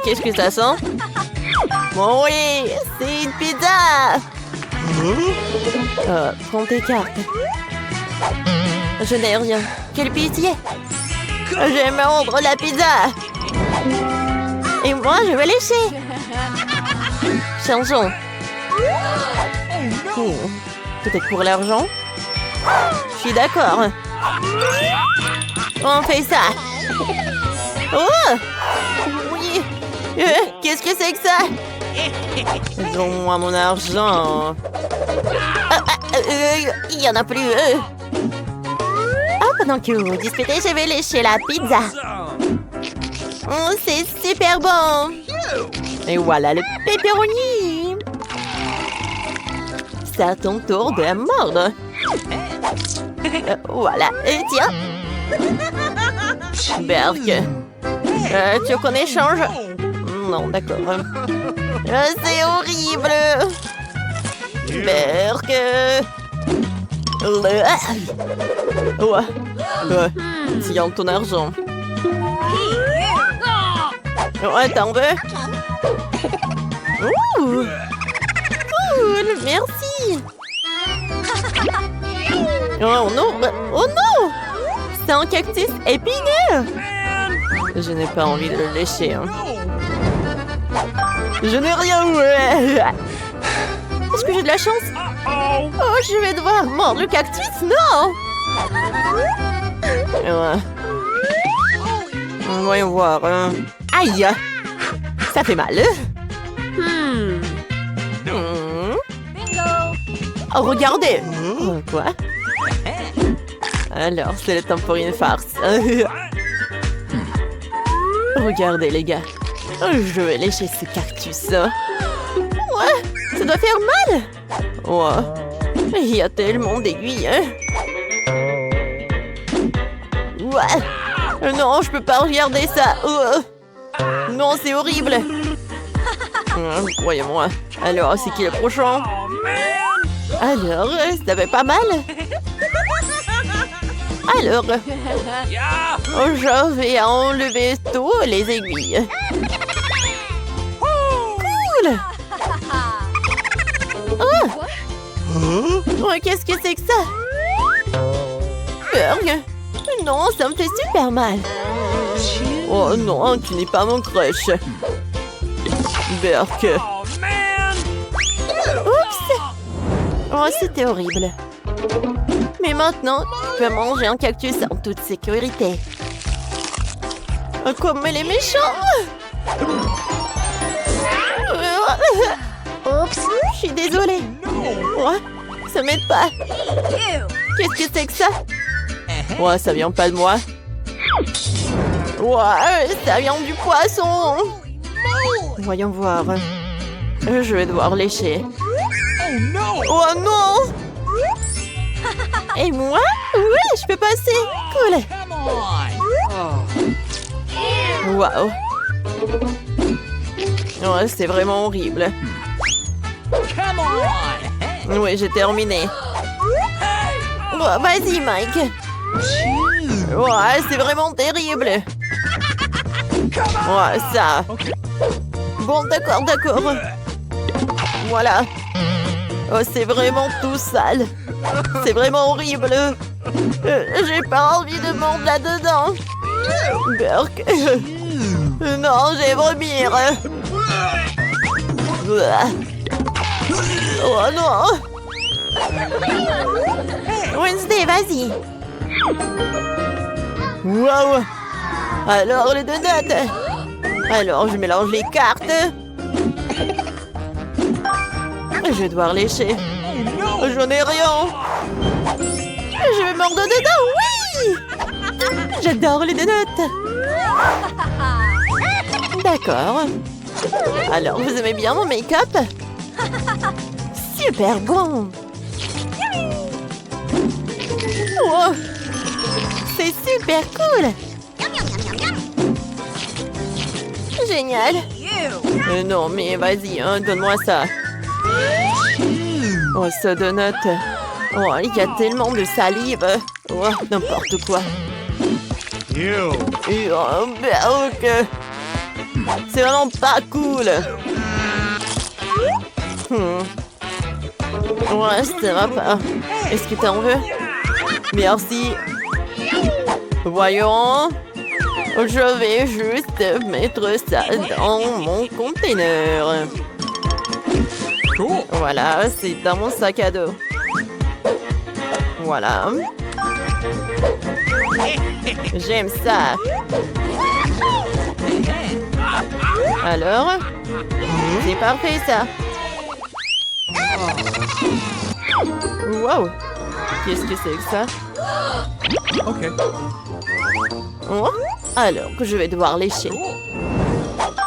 Qu'est-ce que ça sent? Bon oui, c'est une pizza! Prends tes cartes. Je n'ai rien. Quelle pitié! Je vais mordre la pizza! Et moi, je vais lécher! Changeons. Peut-être pour l'argent? Je suis d'accord. On fait ça. Oh! Oui! Qu'est-ce que c'est que ça? Donne-moi mon argent. Il n'y en a plus. Pendant que vous disputez, je vais lécher la pizza. C'est super bon. Et voilà le pepperoni. C'est à ton tour de la mordre. Voilà. Tiens. Berk. Tu veux qu'on échange? Non, d'accord. C'est horrible. Berk. Tiens ton argent. T'en veux? Cool, merci. Oh non, oh non! C'est un cactus épineux. Je n'ai pas envie de le lécher. Hein. Je n'ai rien. Est-ce que j'ai de la chance? Oh, je vais devoir mordre le cactus. Non! Voyons voir. Aïe! Ça fait mal. Oh, regardez! Quoi? Alors, c'est le temps pour une farce. Regardez, les gars. Je vais lécher ce cactus. Ouais, ça doit faire mal. Ouais. Il y a tellement d'aiguilles. Ouais. Non, je peux pas regarder ça. Non, c'est horrible. Croyez-moi. Alors, c'est qui le prochain? Alors, ça fait pas mal. Alors, je vais enlever tous les aiguilles. Cool. Qu'est-ce que c'est que ça? Berg. Non, ça me fait super mal. Oh non, tu n'es pas mon crush. Berk. Oups. Oh, c'était horrible. Mais maintenant, tu peux manger un cactus en toute sécurité. Comme elle est méchante. Oups. Je suis désolée. Ouais, ça m'aide pas. Qu'est-ce que c'est que ça? Ouais, ça vient pas de moi. Ouais, ça vient du poisson. Voyons voir. Je vais devoir lécher. Oh non! Et moi? Oui, je peux passer. Cool. Waouh. Ouais, c'est vraiment horrible. Oui, j'ai terminé. Oh, vas-y, Mike. Ouais, c'est vraiment terrible. Ouais, ça. Bon, d'accord, d'accord. Voilà. Oh, c'est vraiment tout sale. C'est vraiment horrible. J'ai pas envie de mordre là-dedans. Berk. Non, je vais vomir. Oh non. Wednesday, vas-y. Wow. Alors, les donuts. Alors, je mélange les cartes. Je vais devoir lécher. Je n'ai rien. Je vais mordre dedans, oui. J'adore les donuts. D'accord. Alors, vous aimez bien mon make-up? Super bon. Oh, c'est super cool. Génial. Non, mais vas-y, hein, donne-moi ça. Oh, ce donut. Oh, il y a tellement de salive. Oh, n'importe quoi. Oh, Berk. C'est vraiment pas cool. Ouais, ça va pas. Est-ce que t'en veux? Merci. Voyons. Je vais juste mettre ça dans mon conteneur. Voilà, c'est dans mon sac à dos. Voilà. J'aime ça. Alors? C'est parfait, ça. Wow! Qu'est-ce que c'est que ça? Ok. Oh? Alors que je vais devoir lécher.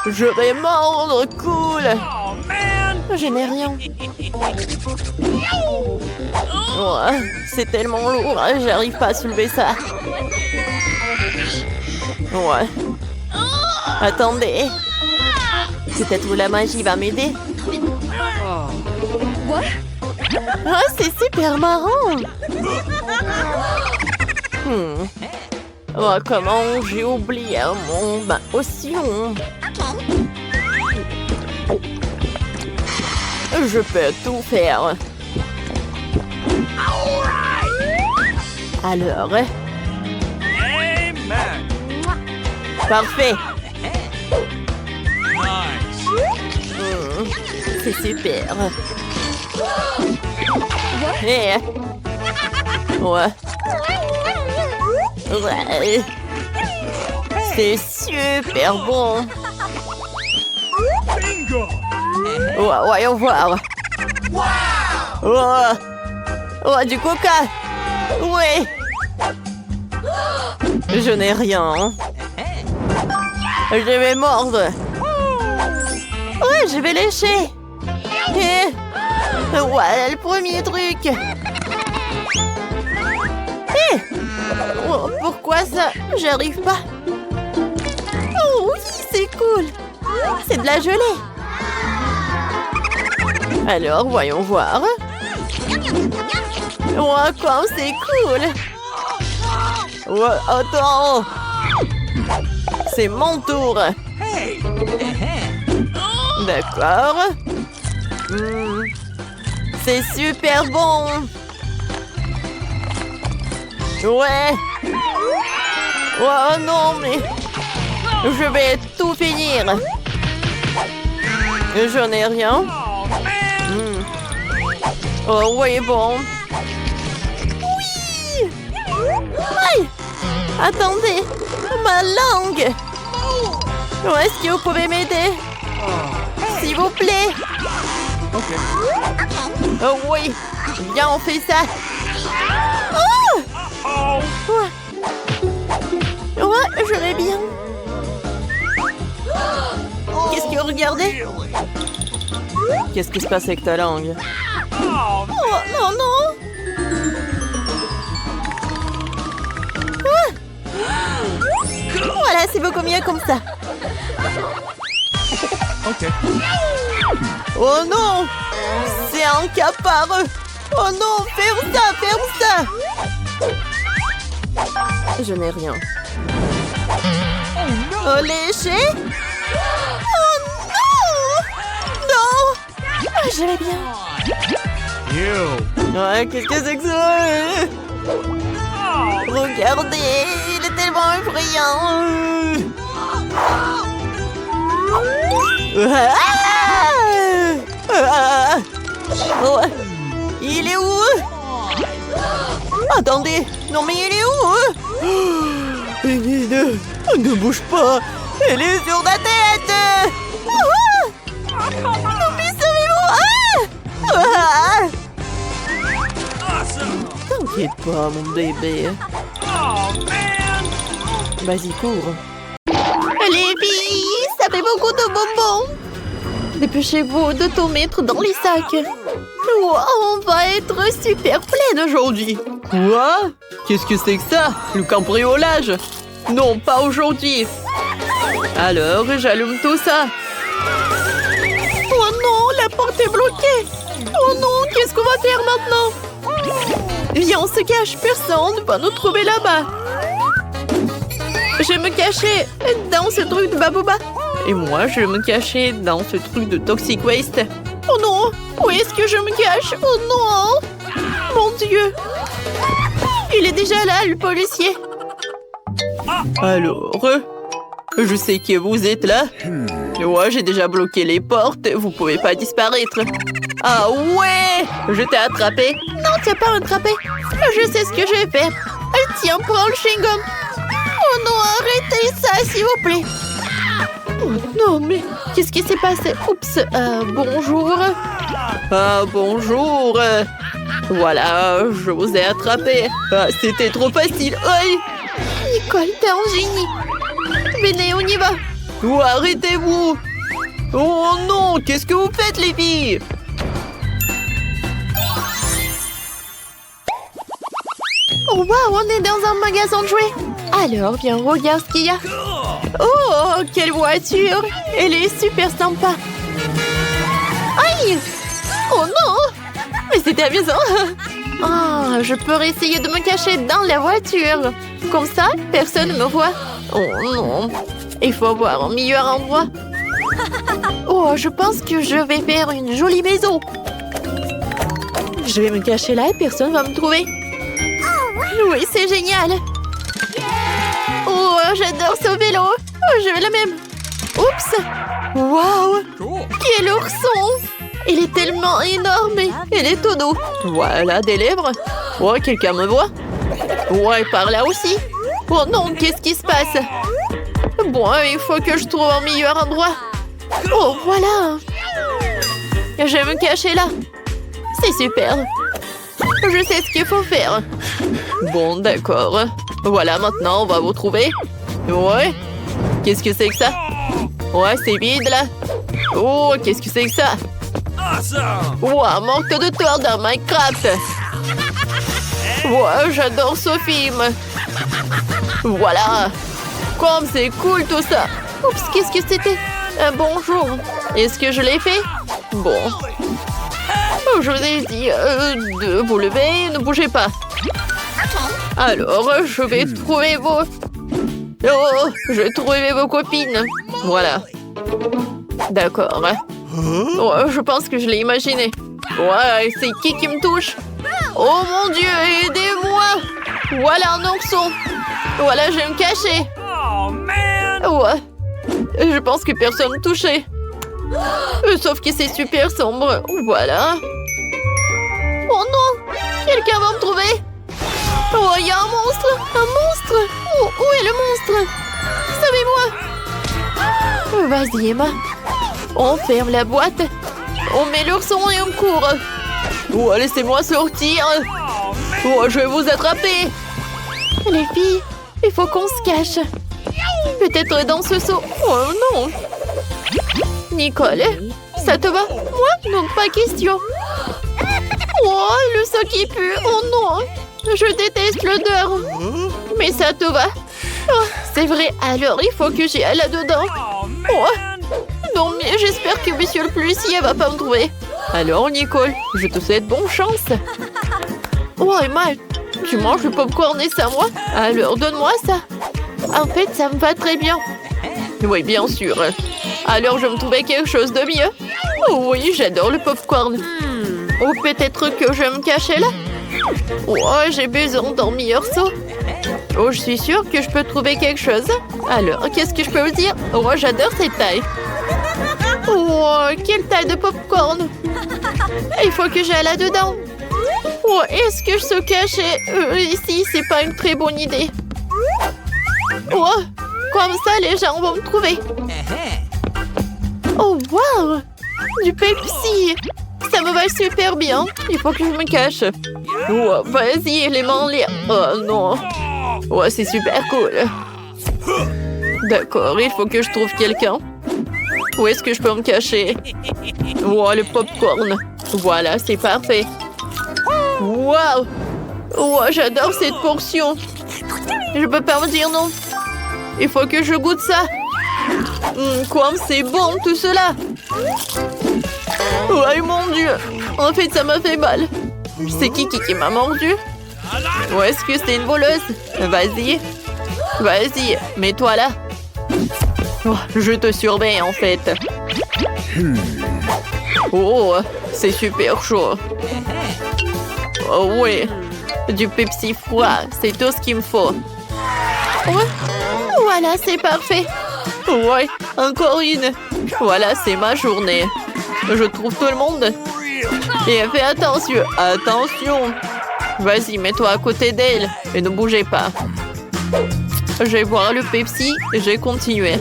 Je vais mordre, cool! Je n'ai rien. Oh, c'est tellement lourd, j'arrive pas à soulever ça. Ouais. Attendez. Peut-être que la magie va m'aider. Ah, c'est super marrant. Oh, comment j'ai oublié mon potion. Je peux tout faire. Alors. Parfait. C'est super. Ouais. Ouais. C'est super bon. Ouais, voyons voir. Oh. Oh, du coca. Oui. Je n'ai rien. Je vais mordre. Ouais, je vais lécher. Et... voilà le premier truc. Oh, pourquoi ça? J'arrive pas. Oh oui, c'est cool. C'est de la gelée. Alors, voyons voir. Oh, comme c'est cool. Oh, attends. C'est mon tour. D'accord. C'est super bon. Ouais. Oh non, mais... je vais tout finir. Je n'ai rien. Oh oui, bon. Oui. Aïe. Attendez. Ma langue. Est-ce que vous pouvez m'aider? S'il vous plaît. Oh oui. Viens, on fait ça. Oh! Ouais, je vais bien. Qu'est-ce que vous regardez? Qu'est-ce qui se passe avec ta langue? Oh, non, non. Voilà, c'est beaucoup mieux comme ça. Ok. Oh non! C'est un capard! Oh non! Ferme ça! Ferme ça! Je n'ai rien. Oh, léché? Oh non! Non! Ah, je vais bien. Ouais, qu'est-ce que c'est que ça? Regardez! Il est tellement effrayant! Oh, il est où? Attendez! Non mais il est où? Ne bouge pas! Elle est sur ta tête! Non mais sauvez-moi! T'inquiète pas, mon bébé. Vas-y, cours. Les filles, ça fait beaucoup de bonbons. Dépêchez-vous de tout mettre dans les sacs. Wow, on va être super pleine aujourd'hui. Quoi? Qu'est-ce que c'est que ça? Le cambriolage? Non, pas aujourd'hui. Alors, j'allume tout ça. Oh non, la porte est bloquée. Oh non, qu'est-ce qu'on va faire maintenant? Viens, on se cache, personne ne va nous trouver là-bas. Je me cachais dans ce truc de Babooba. Et moi, je me cachais dans ce truc de Toxic Waste. Oh non! Où est-ce que je me cache? Oh non! Mon Dieu! Il est déjà là, le policier. Alors, je sais que vous êtes là. Ouais, j'ai déjà bloqué les portes. Vous pouvez pas disparaître. Ah ouais! Je t'ai attrapé. Non, tu n'as pas attrapé. Je sais ce que je vais faire. Tiens, prends le chewing-gum. Oh non, arrêtez ça, s'il vous plaît. Oh non, mais qu'est-ce qui s'est passé? Oups, bonjour. Ah, bonjour. Voilà, je vous ai attrapé. Ah, c'était trop facile. Aïe! Nicole, t'es un génie. Venez, on y va. Oh, arrêtez-vous. Oh non, qu'est-ce que vous faites, les filles? Oh waouh, on est dans un magasin de jouets. Alors, viens, regarde ce qu'il y a. Oh, quelle voiture. Elle est super sympa. Aïe! Oh non! Mais c'était amusant. Ah, je peux essayer de me cacher dans la voiture. Comme ça, personne ne me voit. Oh non, il faut avoir un meilleur endroit. Oh, je pense que je vais faire une jolie maison. Je vais me cacher là et personne ne va me trouver. Oui, c'est génial. Oh, j'adore ce vélo. Oh, je veux le même. Oups. Waouh. Quel ourson. Il est tellement énorme et il est tout doux. Voilà, des lèvres. Oh, quelqu'un me voit. Ouais, par là aussi. Oh non, qu'est-ce qui se passe? Bon, il faut que je trouve un meilleur endroit. Oh, voilà. Je vais me cacher là. C'est super. Je sais ce qu'il faut faire. Bon, d'accord. Voilà, maintenant, on va vous trouver. Ouais. Qu'est-ce que c'est que ça? Ouais, c'est vide, là. Oh, qu'est-ce que c'est que ça? Wow, manque de tour dans Minecraft. Ouais, j'adore ce film. Voilà. Comme c'est cool tout ça. Oups, qu'est-ce que c'était? Bonjour. Est-ce que je l'ai fait? Bon. Je vous ai dit de vous lever, ne bougez pas. Alors, je vais trouver vos... Oh, je vais trouver vos copines. Voilà. D'accord. Oh, je pense que je l'ai imaginé. Ouais, c'est qui me touche? Oh mon Dieu, aidez-moi! Voilà un ourson. Voilà, je vais me cacher. Ouais. Je pense que personne ne me touchait. Sauf que c'est super sombre. Voilà. Oh non! Quelqu'un va me trouver. Oh, il y a un monstre! Un monstre! Oh, où est le monstre? Sauvez-moi! Vas-y, Emma. On ferme la boîte. On met l'ourson et on court. Oh, laissez-moi sortir. Oh, je vais vous attraper. Les filles, il faut qu'on se cache. Peut-être dans ce seau. Oh non. Nicole, ça te va? Moi? Non, pas question. Oh, le seau qui pue. Oh non. Je déteste l'odeur. Mais ça te va? Oh, c'est vrai, alors il faut que j'y aille là-dedans. Oh. Non, mais j'espère que monsieur le policier va pas me trouver. Alors, Nicole, je te souhaite bonne chance. Oh, Emma, tu manges le popcorn et ça, moi? Alors, donne-moi ça. En fait, ça me va très bien. Oui, bien sûr. Alors, je me trouvais quelque chose de mieux. Oh oui, j'adore le popcorn. Ou peut-être que je vais me cacher là. Oh, j'ai besoin d'un meilleur seau. Oh, je suis sûre que je peux trouver quelque chose. Alors, qu'est-ce que je peux vous dire? Oh, j'adore cette taille. Oh, quelle taille de popcorn. Il faut que j'aille là-dedans. Oh, est-ce que je se cachais ici? C'est pas une très bonne idée. Oh, comme ça, les gens vont me trouver. Oh, wow! Du Pepsi! Ça me va super bien. Il faut que je me cache. Oh, vas-y, les mains en l'air. Oh, non. Oh, c'est super cool. D'accord, il faut que je trouve quelqu'un. Où est-ce que je peux me cacher? Oh, le popcorn. Voilà, c'est parfait. Wow! Oh, j'adore cette portion. Je peux pas me dire non. Il faut que je goûte ça. Comme c'est bon tout cela. Oh mon Dieu. En fait, ça m'a fait mal. C'est qui m'a mordu? Ou est-ce que c'est une voleuse? Vas-y. Vas-y, mets-toi là. Oh, je te surveille en fait. Oh, c'est super chaud. Oh oui, du Pepsi froid, c'est tout ce qu'il me faut. Ouais. Voilà, c'est parfait. Ouais, encore une. Voilà, c'est ma journée. Je trouve tout le monde. Et fais attention, attention. Vas-y, mets-toi à côté d'elle et ne bougez pas. Je vais boire le Pepsi et je vais continuer.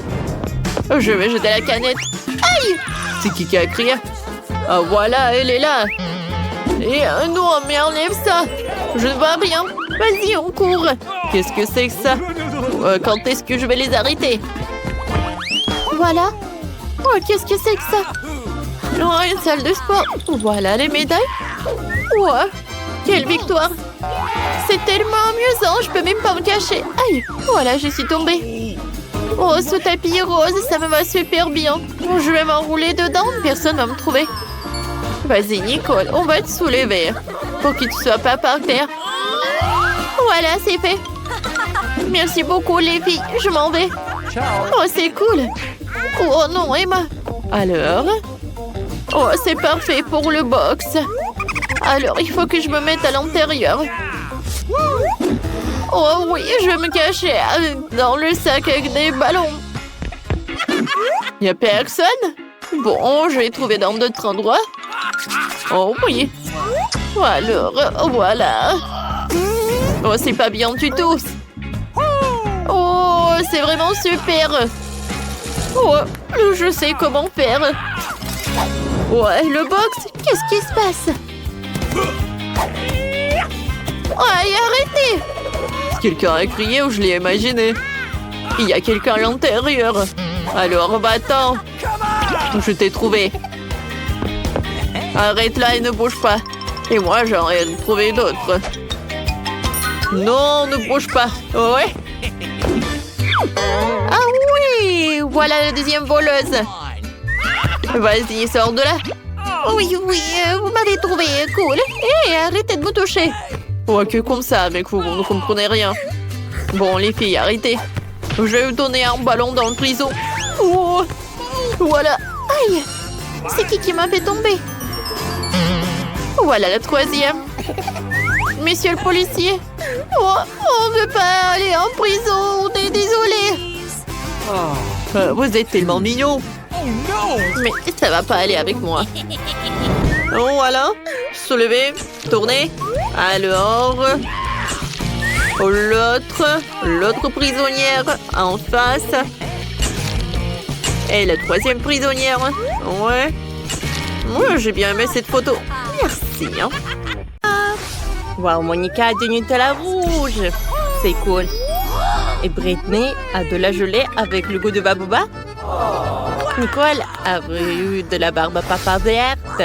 Je vais jeter la canette. Aïe! C'est qui a crié? Ah voilà, elle est là. Et non, mais enlève ça. Je ne vois rien. Vas-y, on court. Qu'est-ce que c'est que ça? Quand est-ce que je vais les arrêter? Voilà. Oh, qu'est-ce que c'est que ça? Oh, une salle de sport. Voilà les médailles. Ouais. Quelle victoire. C'est tellement amusant, je peux même pas me cacher. Aïe, voilà, je suis tombée. Oh, ce tapis rose, ça me va super bien. Je vais m'enrouler dedans, personne va me trouver. Vas-y, Nicole, on va te soulever pour que tu sois pas par terre. Voilà, c'est fait. Merci beaucoup, les filles. Je m'en vais. Oh, c'est cool. Oh non, Emma. Alors? Oh, c'est parfait pour le box. Alors, il faut que je me mette à l'intérieur. Oh oui, je vais me cacher dans le sac avec des ballons. Il n'y a personne? Bon, je vais trouver dans d'autres endroits. Oh oui. Alors, voilà. Oh, c'est pas bien du tout. Oh, c'est vraiment super. Oh, je sais comment faire. Ouais, le box, qu'est-ce qui se passe? Ouais, arrêtez! Quelqu'un a crié ou je l'ai imaginé? Il y a quelqu'un à l'intérieur. Alors, va-t'en. Je t'ai trouvé. Arrête là et ne bouge pas. Et moi, j'en ai trouvé d'autres. Non, ne bouge pas. Ouais. Ah oui! Voilà la deuxième voleuse. Vas-y, sors de là. Oui, vous m'avez trouvé. Cool. Hé, arrêtez de me toucher. Ouais, que comme ça, mais vous ne comprenez rien. Bon, les filles, arrêtez. Je vais vous donner un ballon dans le prison. Oh, voilà. Aïe, c'est qui m'a fait tomber? Voilà la troisième. Monsieur le policier. Oh, on ne veut pas aller en prison. On est désolé. Vous êtes tellement mignon. Mais ça va pas aller avec moi. Oh, voilà. Soulevez, tournez. Alors, l'autre prisonnière en face. Et la troisième prisonnière. Ouais. Moi, j'ai bien aimé cette photo. Merci. Hein. Wow, Monica a du Nutella rouge. C'est cool. Et Britney a de la gelée avec le goût de Babouba. Nicole a eu de la barbe à papa verte.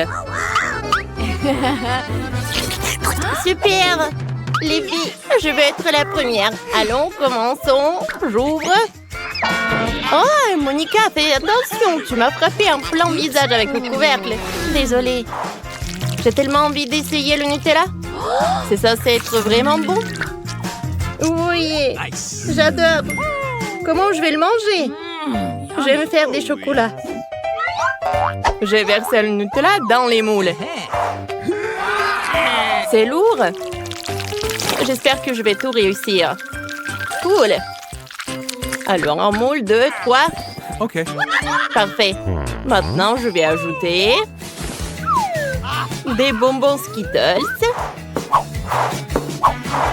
Super! Les filles, je veux être la première. Allons, commençons. J'ouvre. Oh, Monica, fais attention. Tu m'as frappé en plein visage avec le couvercle. Désolée. J'ai tellement envie d'essayer le Nutella. C'est censé être vraiment bon. Oui, j'adore. Comment je vais le manger? Je vais me faire des chocolats. J'ai versé le Nutella dans les moules. C'est lourd. J'espère que je vais tout réussir. Cool. Alors, un moule, 2, 3. OK. Parfait. Maintenant, je vais ajouter des bonbons Skittles,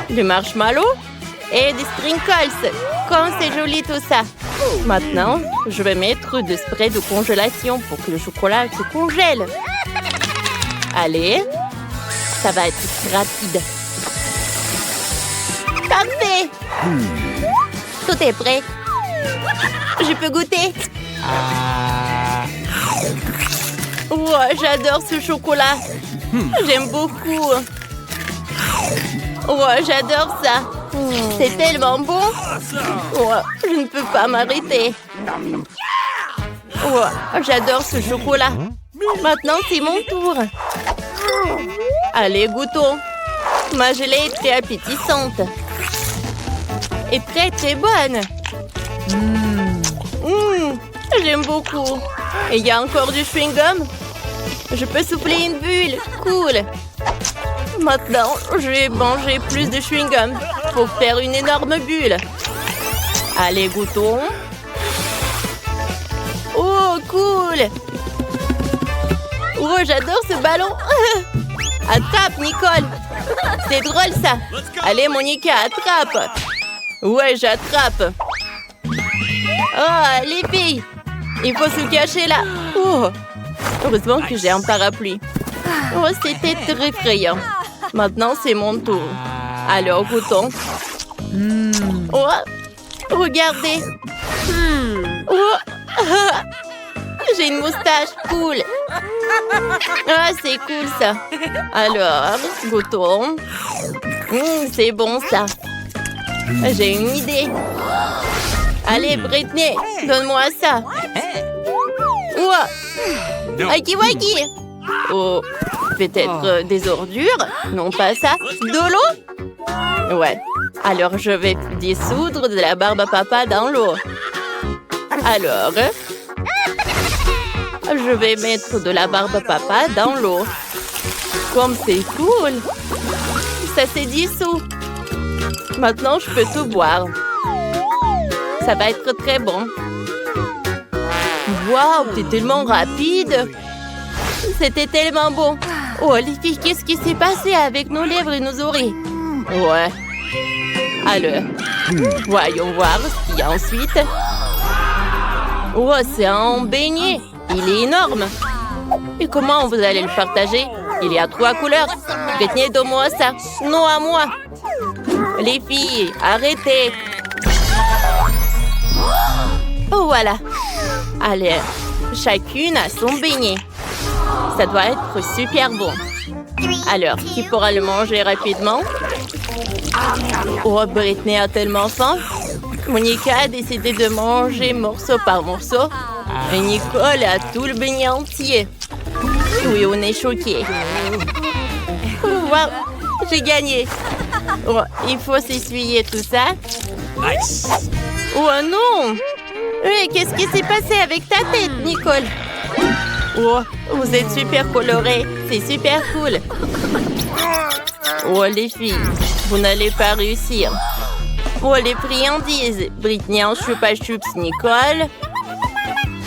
du marshmallow et des sprinkles. Comme c'est joli tout ça. Maintenant, je vais mettre du spray de congélation pour que le chocolat se congèle. Allez, ça va être rapide. Parfait! Tout est prêt. Je peux goûter? Oh, j'adore ce chocolat. J'aime beaucoup. Oh, j'adore ça. C'est tellement bon. Oh, je ne peux pas m'arrêter. Oh, j'adore ce chocolat. Maintenant, c'est mon tour. Allez, goûtons. Ma gelée est très appétissante. est prête et bonne. J'aime beaucoup. Et il y a encore du chewing-gum. Je peux souffler une bulle. Cool. Maintenant, je vais manger plus de chewing-gum pour faire une énorme bulle. Allez, goûtons. Oh, cool. Oh, j'adore ce ballon. Attrape, Nicole. C'est drôle, ça. Allez, Monica, attrape. Ouais, j'attrape. Oh, les filles. Il faut se cacher là. Oh. Heureusement que j'ai un parapluie. Oh, c'était très effrayant. Maintenant, c'est mon tour. Alors, goûtons. Oh, regardez. Oh. J'ai une moustache. Cool. Ah, c'est cool, ça. Alors, goûtons. C'est bon, ça. J'ai une idée. Allez, Britney, donne-moi ça. Oh. Waki waki. Oh, peut-être des ordures? Non, pas ça. De l'eau? Ouais. Alors, je vais dissoudre de la barbe à papa dans l'eau. Alors, je vais mettre de la barbe à papa dans l'eau. Comme c'est cool. Ça s'est dissous. Maintenant, je peux tout boire. Ça va être très bon. Waouh, t'es tellement rapide. C'était tellement bon. Oh, les filles, qu'est-ce qui s'est passé avec nos lèvres et nos oreilles? Ouais. Alors, voyons voir ce qu'il y a ensuite. Oh, c'est un beignet. Il est énorme. Et comment vous allez le partager? Il y a 3 couleurs. Britney, donne-moi ça. Non, à moi. Les filles, arrêtez. Oh, voilà. Allez, chacune a son beignet. Ça doit être super bon. Alors, qui pourra le manger rapidement? Oh, Britney a tellement faim. Monica a décidé de manger morceau par morceau. Et Nicole a tout le beignet entier. Oui, on est choqués. Wow, j'ai gagné. Oh, il faut s'essuyer tout ça. Oh non! Oui, qu'est-ce qui s'est passé avec ta tête, Nicole? Oh, vous êtes super colorée. C'est super cool. Oh, les filles, vous n'allez pas réussir. Oh, les friandises. Britney en Chupa Chups, Nicole.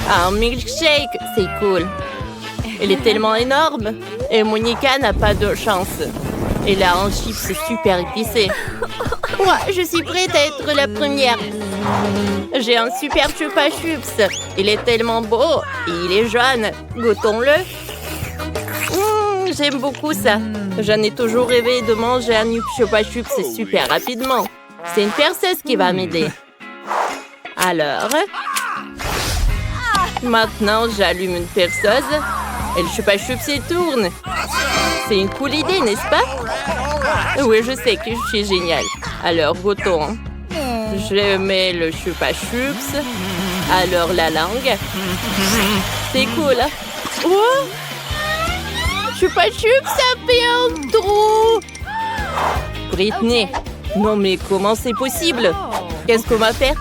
Un milkshake, c'est cool. Il est tellement énorme. Et Monica n'a pas de chance. Elle a un chips super épicé. Moi, je suis prête à être la première. J'ai un super Chupa Chups. Il est tellement beau et il est jaune. Goûtons-le. J'aime beaucoup ça. J'en ai toujours rêvé de manger un Chupa Chups super rapidement. C'est une perceuse qui va m'aider. Alors, maintenant j'allume une perceuse et le Chupa Chups il tourne. C'est une cool idée, n'est-ce pas? Oui, je sais que je suis géniale. Alors, goûtons. Je mets le Chupa Chups. Alors, la langue. C'est cool. Oh! Chupa Chups, ça fait un trou! Britney, non mais comment c'est possible? Qu'est-ce qu'on va faire?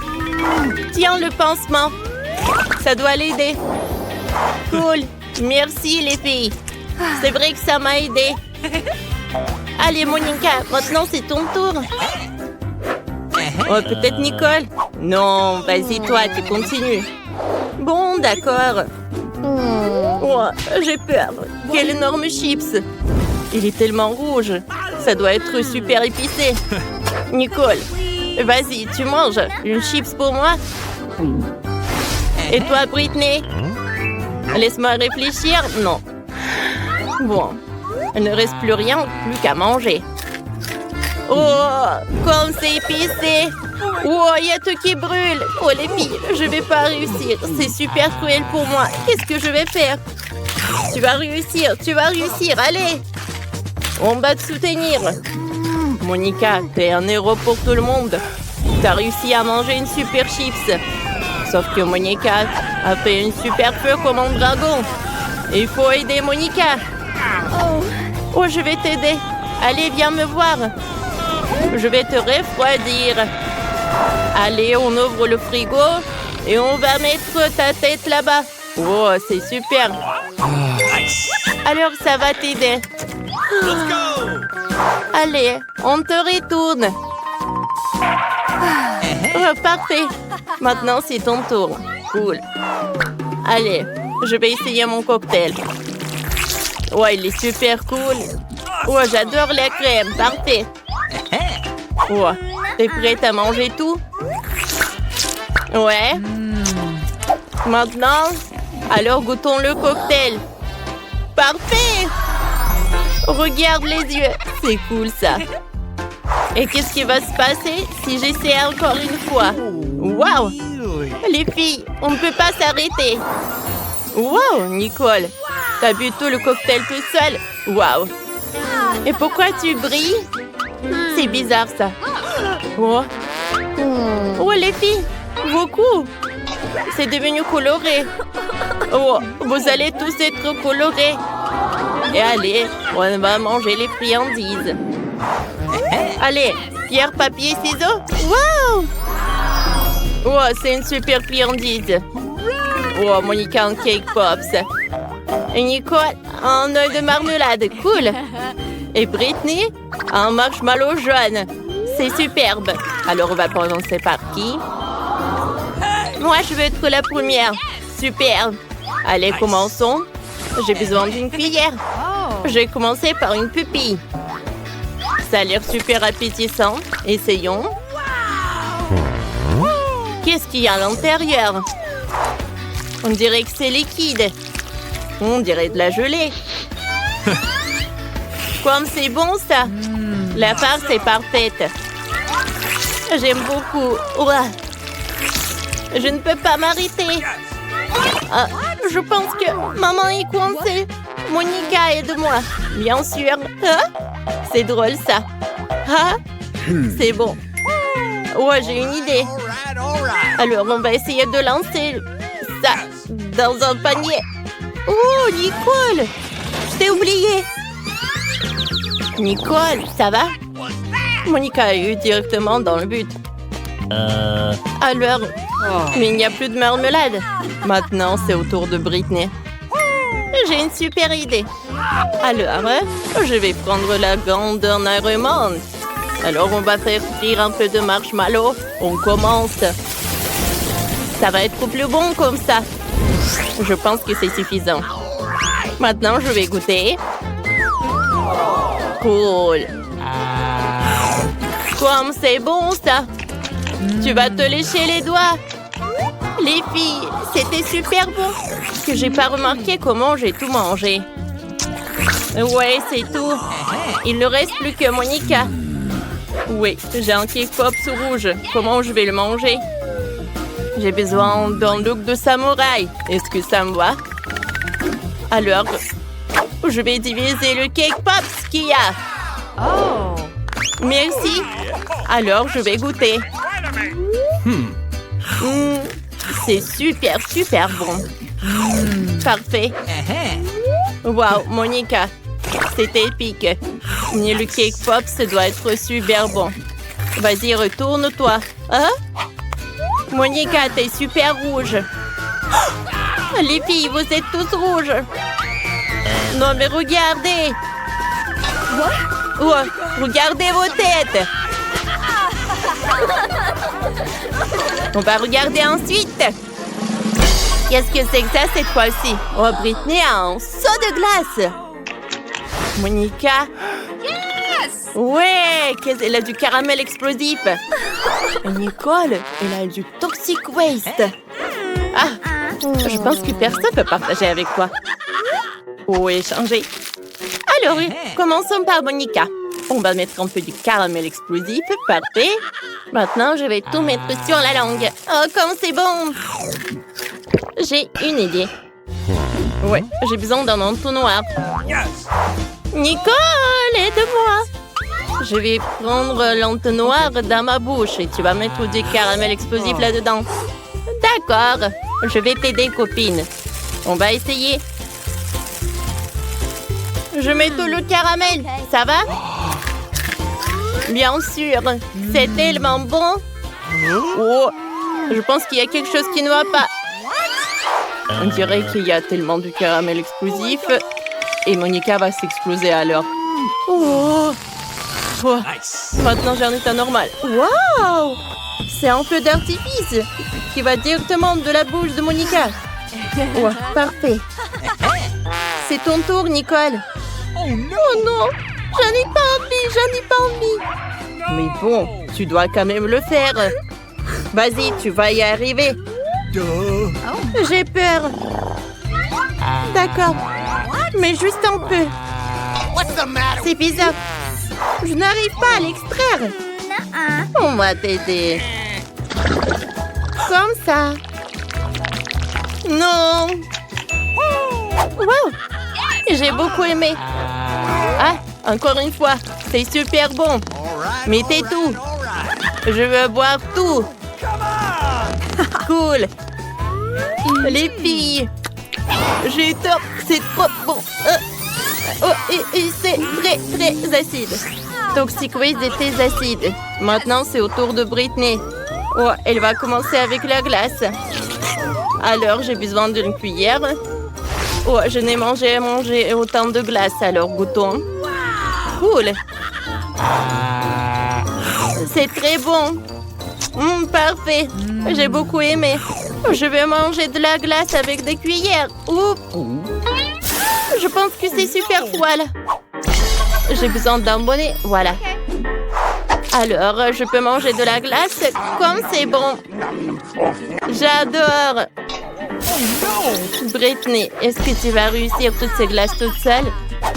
Tiens, le pansement. Ça doit l'aider. Cool. Merci, les filles. C'est vrai que ça m'a aidé. Allez, Monica, maintenant c'est ton tour. Oh, peut-être Nicole? Non, vas-y, toi, tu continues. Bon, d'accord. Oh, j'ai peur. Quel énorme chips. Il est tellement rouge. Ça doit être super épicé. Nicole, vas-y, tu manges une chips pour moi? Et toi, Britney? Laisse-moi réfléchir. Non. Bon, il ne reste plus rien, plus qu'à manger. Oh, comme c'est épicé. Oh, il y a tout qui brûle. Oh, les filles, je vais pas réussir. C'est super cruel pour moi. Qu'est-ce que je vais faire? Tu vas réussir, allez. On va te soutenir. Monica, t'es un héros pour tout le monde. T'as réussi à manger une super chips. Sauf que Monica a fait une super feu comme un dragon. Il faut aider Monica. Oh, je vais t'aider. Allez, viens me voir. Je vais te refroidir. Allez, on ouvre le frigo et on va mettre ta tête là-bas. Oh, c'est super. Alors, ça va t'aider. Allez, on te retourne. Oh, parfait. Maintenant, c'est ton tour. Cool. Allez, je vais essayer mon cocktail. Ouais, il est super cool. Ouais, j'adore la crème. Parfait. Ouais, t'es prête à manger tout? Ouais. Maintenant, alors goûtons le cocktail. Parfait! Regarde les yeux. C'est cool, ça. Et qu'est-ce qui va se passer si j'essaie encore une fois? Waouh! Les filles, on ne peut pas s'arrêter. Waouh, Nicole! T'as bu tout le cocktail tout seul? Waouh! Et pourquoi tu brilles? C'est bizarre, ça. Oh. Oh, les filles! Beaucoup! C'est devenu coloré. Oh, vous allez tous être colorés. Et allez, on va manger les friandises. Allez, pierre, papier, ciseaux. Wow! Oh, c'est une super friandise. Oh, Monica en cake pops. Et Nicole, un œil de marmelade. Cool. Et Brittany, un marshmallow jaune. C'est superbe. Alors, on va commencer par qui? Moi, je veux être la première. Super. Allez, commençons. J'ai besoin d'une cuillère. Je vais commencer par une pupille. Ça a l'air super appétissant. Essayons. Qu'est-ce qu'il y a à l'intérieur? On dirait que c'est liquide. On dirait de la gelée. Comme c'est bon, ça. La farce est parfaite. J'aime beaucoup. Ouah. Je ne peux pas m'arrêter. Ah, je pense que maman est coincée. Monica, aide-moi. Bien sûr. Ah, c'est drôle, ça. Ah, c'est bon. Ouais, j'ai une idée. Alors, on va essayer de lancer ça dans un panier. Oh, Nicole! Je t'ai oublié. Nicole, ça va? Monica a eu directement dans le but. Alors, mais il n'y a plus de marmelade. Maintenant, c'est au tour de Brittany. J'ai une super idée. Alors, je vais prendre la grandeur Ironman. Alors, on va faire frire un peu de marshmallow. On commence. Ça va être plus bon comme ça. Je pense que c'est suffisant. Maintenant, je vais goûter. Cool. Comme c'est bon, ça. Tu vas te lécher les doigts. Les filles, c'était super bon. Que j'ai pas remarqué comment j'ai tout mangé. Ouais, c'est tout. Il ne reste plus que Monica. Oui, j'ai un cake pop rouge. Comment je vais le manger? J'ai besoin d'un look de samouraï. Est-ce que ça me va? Alors, je vais diviser le cake pop qu'il y a. Oh! Merci. Alors, je vais goûter. C'est super, super bon. Parfait. Wow, Monica, c'est épique. Mais le cake pop, ça doit être super bon. Vas-y, retourne-toi. Hein? Monica, t'es super rouge. Les filles, vous êtes tous rouges. Non, mais regardez. Ouais, regardez vos têtes. On va regarder ensuite. Qu'est-ce que c'est que ça cette fois-ci? Oh, Brittany a un seau de glace. Monica. Ouais, elle a du caramel explosif. Et Nicole, elle a du toxic waste. Ah, je pense que personne ne peut partager avec toi. Ou échanger. Alors, commençons par Monica. On va mettre un peu du caramel explosif. Parfait. Maintenant, je vais tout mettre sur la langue. Oh, comme c'est bon! J'ai une idée. Ouais, j'ai besoin d'un entonnoir. Nicole, aide-moi! Je vais prendre l'entonnoir dans ma bouche et tu vas mettre du caramel explosif là-dedans. D'accord, je vais t'aider, copine. On va essayer. Je mets tout le caramel, ça va? Bien sûr, c'est tellement bon. Oh, je pense qu'il y a quelque chose qui ne va pas. On dirait qu'il y a tellement de caramel explosif. Et Monica va s'exploser alors. Oh. Oh. Maintenant, j'ai un état normal. Waouh! C'est un feu d'artifice qui va directement de la bouche de Monica. Ouais, parfait. C'est ton tour, Nicole. Oh non! J'en ai pas envie. Mais bon, tu dois quand même le faire. Vas-y, tu vas y arriver. J'ai peur. D'accord. Mais juste un peu. C'est bizarre. Je n'arrive pas à l'extraire. On va t'aider. Comme ça. Non. Wow. J'ai beaucoup aimé. Ah, encore une fois. C'est super bon. Mais tais tout. Je veux boire tout. Cool. Les filles. J'ai tort. C'est trop bon. Oh, et c'est très, très acide. Toxic-Waste était acide. Maintenant, c'est au tour de Britney. Oh, elle va commencer avec la glace. Alors, j'ai besoin d'une cuillère. Oh, je n'ai mangé autant de glace, alors goûtons. Cool. C'est très bon. Parfait. J'ai beaucoup aimé. Je vais manger de la glace avec des cuillères. Oups. Je pense que c'est super froid là. J'ai besoin d'un bonnet. Voilà. Alors, je peux manger de la glace comme c'est bon. J'adore. Britney, est-ce que tu vas réussir toutes ces glaces toute seule?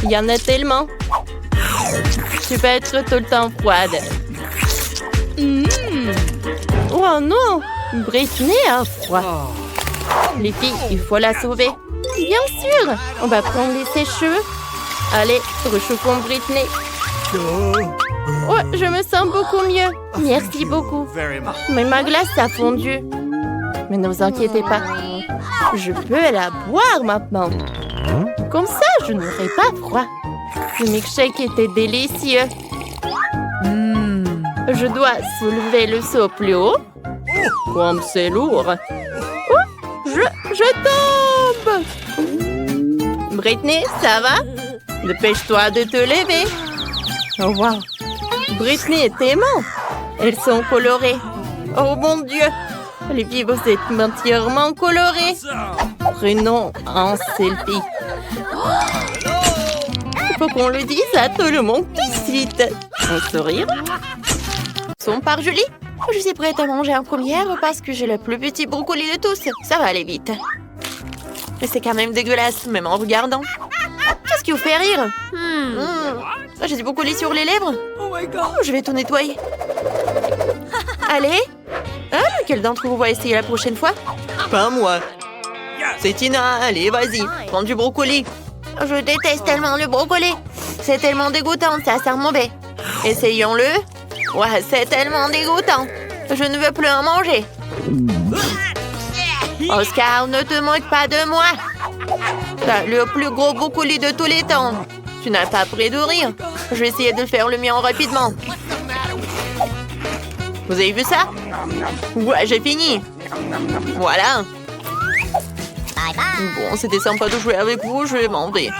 Il y en a tellement. Tu peux être tout le temps froide. Oh non! Britney a froid. Les filles, il faut la sauver. Bien sûr! On va prendre les sèche-cheveux. Allez, réchauffons Britney. Oh, je me sens beaucoup mieux. Merci beaucoup. Mais ma glace a fondu. Mais ne vous inquiétez pas. Je peux la boire maintenant. Comme ça, je n'aurai pas froid. Le milkshake était délicieux. Je dois soulever le seau plus haut. Comme c'est lourd. Oh, je tombe. Britney, ça va? Dépêche-toi de te lever. Oh, wow. Britney est aimante. Elles sont colorées. Oh mon Dieu. Les filles, vous êtes entièrement colorées. Prenons un selfie. Il faut qu'on le dise à tout le monde tout de suite. Un sourire. Son par Julie. Je suis prête à manger en première parce que j'ai le plus petit brocoli de tous. Ça va aller vite. Mais c'est quand même dégueulasse, même en regardant. Qu'est-ce qui vous fait rire? J'ai du brocoli sur les lèvres. Je vais tout nettoyer. Allez. Lequel d'entre vous va essayer la prochaine fois? Pas moi. C'est Tina. Allez, vas-y. Prends du brocoli. Je déteste tellement le brocoli. C'est tellement dégoûtant, ça sent mauvais. Essayons-le. Ouais, c'est tellement dégoûtant. Je ne veux plus en manger. Oscar, ne te moque pas de moi. T'as le plus gros brocoli de tous les temps. Tu n'as pas près de rire. Je vais essayer de faire le mien rapidement. Vous avez vu ça? Ouais, j'ai fini. Voilà. Bon, c'était sympa de jouer avec vous. Je vais manger.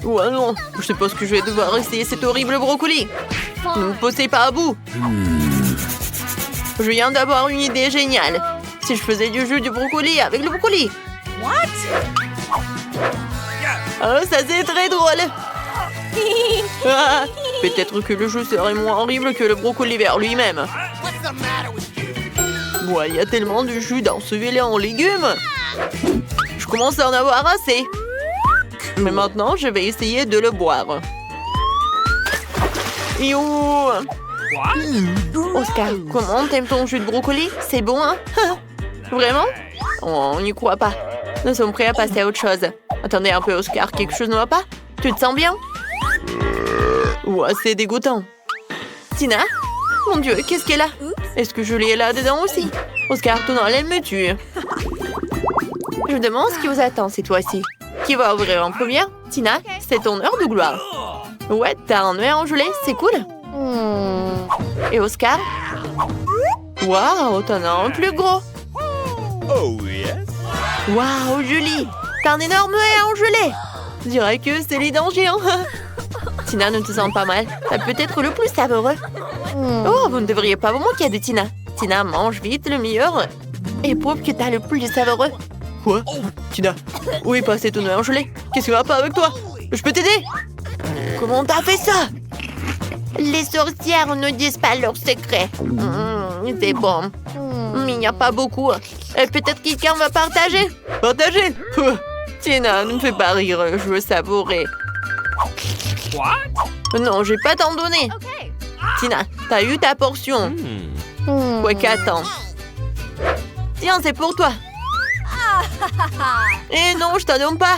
Ouais, non. Je suppose que je vais devoir essayer cet horrible brocoli. Ne me poussez pas à bout. Je viens d'avoir une idée géniale. Si je faisais du jus du brocoli avec le brocoli. Oh, ça c'est très drôle. Peut-être que le jus serait moins horrible que le brocoli vert lui-même. Ouais, il y a tellement de jus dans ce filet en légumes. Je commence à en avoir assez. Mais maintenant, je vais essayer de le boire. Yo! Oscar, comment t'aimes ton jus de brocoli? C'est bon, hein? Vraiment? Oh, on n'y croit pas. Nous sommes prêts à passer à autre chose. Attendez un peu, Oscar, quelque chose ne va pas? Tu te sens bien? Ouais, c'est dégoûtant. Tina? Mon Dieu, qu'est-ce qu'elle a? Est-ce que Julie est là-dedans aussi? Oscar, ton elle me tue. Je me demande ce qui vous attend cette fois-ci. Qui va ouvrir en première? Tina, c'est ton heure de gloire. Ouais, t'as un œuf en gelée, c'est cool. Et Oscar? Waouh, t'en as un plus gros. Oh yes. Waouh, Julie, t'as un énorme œuf en gelée. Je dirais que c'est les dents géants. Tina, ne te sens pas mal. T'as peut-être le plus savoureux. Oh, vous ne devriez pas vous moquer de Tina. Tina, mange vite le meilleur et prouve que t'as le plus savoureux. Quoi? Tina, où est passé ton œuf en gelée? Qu'est-ce qui va pas avec toi? Je peux t'aider? Comment t'as fait ça? Les sorcières ne disent pas leurs secrets. C'est bon. Mais il n'y a pas beaucoup. Et peut-être quelqu'un va partager. Partager? Tina, ne me fais pas rire. Je veux savourer. What? Non, j'ai pas t'en donné. Tina, t'as eu ta portion. Quoi qu'attends. Tiens, c'est pour toi. Et non, je t'en donne pas.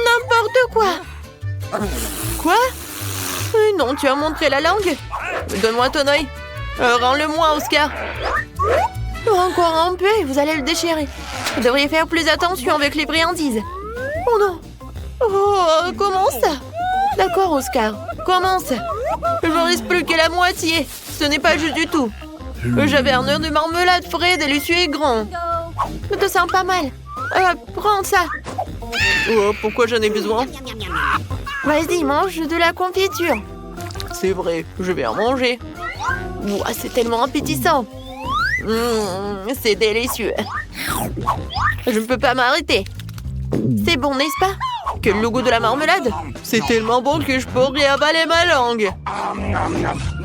N'importe quoi. Quoi? Non, tu as montré la langue. Donne-moi ton œil. Rends-le-moi, Oscar. Encore un peu et vous allez le déchirer. Vous devriez faire plus attention avec les friandises. Oh non. Oh, comment ça? D'accord, Oscar. Commence. Je ne reste plus que la moitié. Ce n'est pas juste du tout. J'avais un œuf de marmelade frais, délicieux et grand. Je te sens pas mal. Prends ça. Oh, pourquoi j'en ai besoin? Vas-y, mange de la confiture. C'est vrai, je vais en manger. Ouah, c'est tellement appétissant. C'est délicieux. Je ne peux pas m'arrêter. C'est bon, n'est-ce pas? Quel logo de la marmelade. C'est tellement bon que je pourrais avaler ma langue.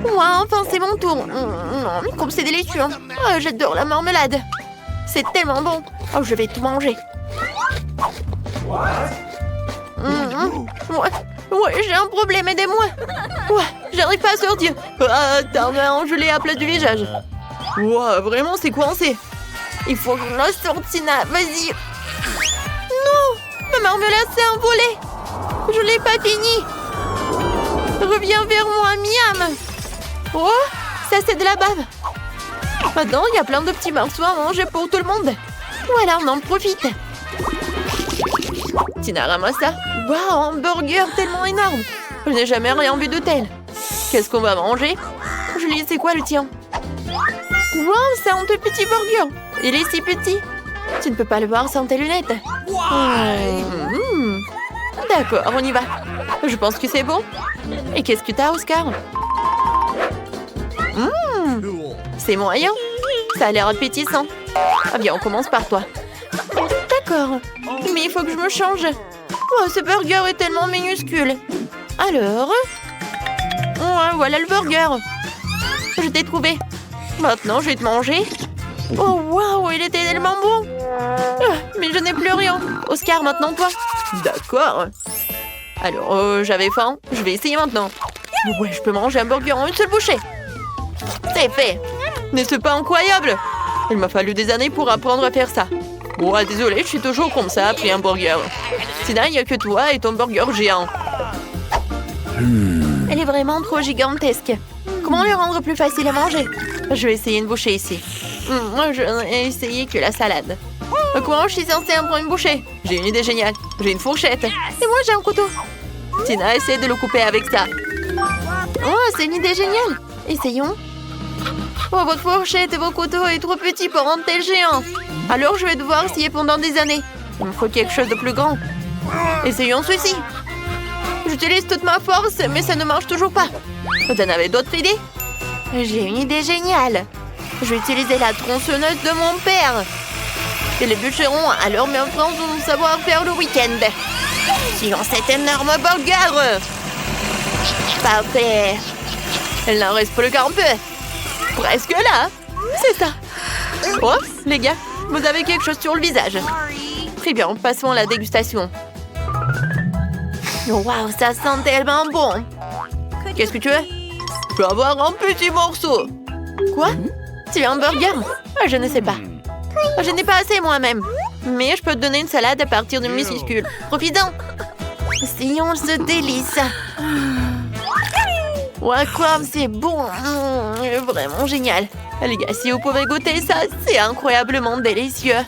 Ouah, enfin, c'est mon tour. Comme c'est délicieux. Oh, j'adore la marmelade. C'est tellement bon. Oh, je vais tout manger. Ouais, j'ai un problème, aidez-moi. Ouais, j'arrive pas à sortir. Ah, t'as un œuf engelé à plat du visage. Ouah, vraiment, c'est coincé. Il faut que je la sorte, Tina. Vas-y. Non, ma marmelade s'est envolée. Je l'ai pas fini. Reviens vers moi, miam. Oh, ça c'est de la bave. Maintenant, il y a plein de petits morceaux à manger pour tout le monde. Voilà, on en profite. Tina ramasse ça. Waouh, un burger tellement énorme. Je n'ai jamais rien vu de tel. Qu'est-ce qu'on va manger? Julie, c'est quoi le tien? Waouh, c'est un tout petit burger. Il est si petit. Tu ne peux pas le voir sans tes lunettes. D'accord, on y va. Je pense que c'est bon. Et qu'est-ce que t'as, Oscar? C'est moyen. Ça a l'air appétissant. Ah bien, on commence par toi. D'accord. Mais il faut que je me change. Oh, ce burger est tellement minuscule. Alors? Voilà le burger. Je t'ai trouvé. Maintenant, je vais te manger. Oh, waouh, il était tellement bon. Mais je n'ai plus rien. Oscar, maintenant toi. D'accord. Alors, j'avais faim. Je vais essayer maintenant. Ouais, je peux manger un burger en une seule bouchée. C'est fait. N'est-ce pas incroyable? Il m'a fallu des années pour apprendre à faire ça. Ouais, désolé, je suis toujours comme ça après un burger. Sinon, il n'y a que toi et ton burger géant. Elle est vraiment trop gigantesque. Comment le rendre plus facile à manger? Je vais essayer une bouchée ici. Moi, je n'ai essayé que la salade. Comment je suis censée en prendre une bouchée? J'ai une idée géniale. J'ai une fourchette. Et moi, j'ai un couteau. Tina, essaie de le couper avec ça. Oh, c'est une idée géniale. Essayons. Oh, votre fourchette et vos couteaux est trop petit pour un tel géant. Alors, je vais devoir essayer pendant des années. Il me faut quelque chose de plus grand. Essayons ceci. J'utilise toute ma force, mais ça ne marche toujours pas. Vous en avez d'autres idées? J'ai une idée géniale. Je vais utiliser la tronçonneuse de mon père. Et les bûcherons, alors mes enfants vont savoir faire le week-end. Suivant cet énorme burger. Parfait. Il n'en reste plus qu'un peu. Presque là. C'est ça. Oh, les gars, vous avez quelque chose sur le visage. Très bien, passons à la dégustation. Waouh, ça sent tellement bon. Qu'est-ce que tu veux? Je peux avoir un petit morceau. Quoi? Tu veux un burger? Je ne sais pas. Je n'ai pas assez moi-même. Mais je peux te donner une salade à partir de minuscules. Profites-en. Essayons ce délice. Ouais, quoi, c'est bon. Vraiment génial. Les gars, si vous pouvez goûter ça, c'est incroyablement délicieux.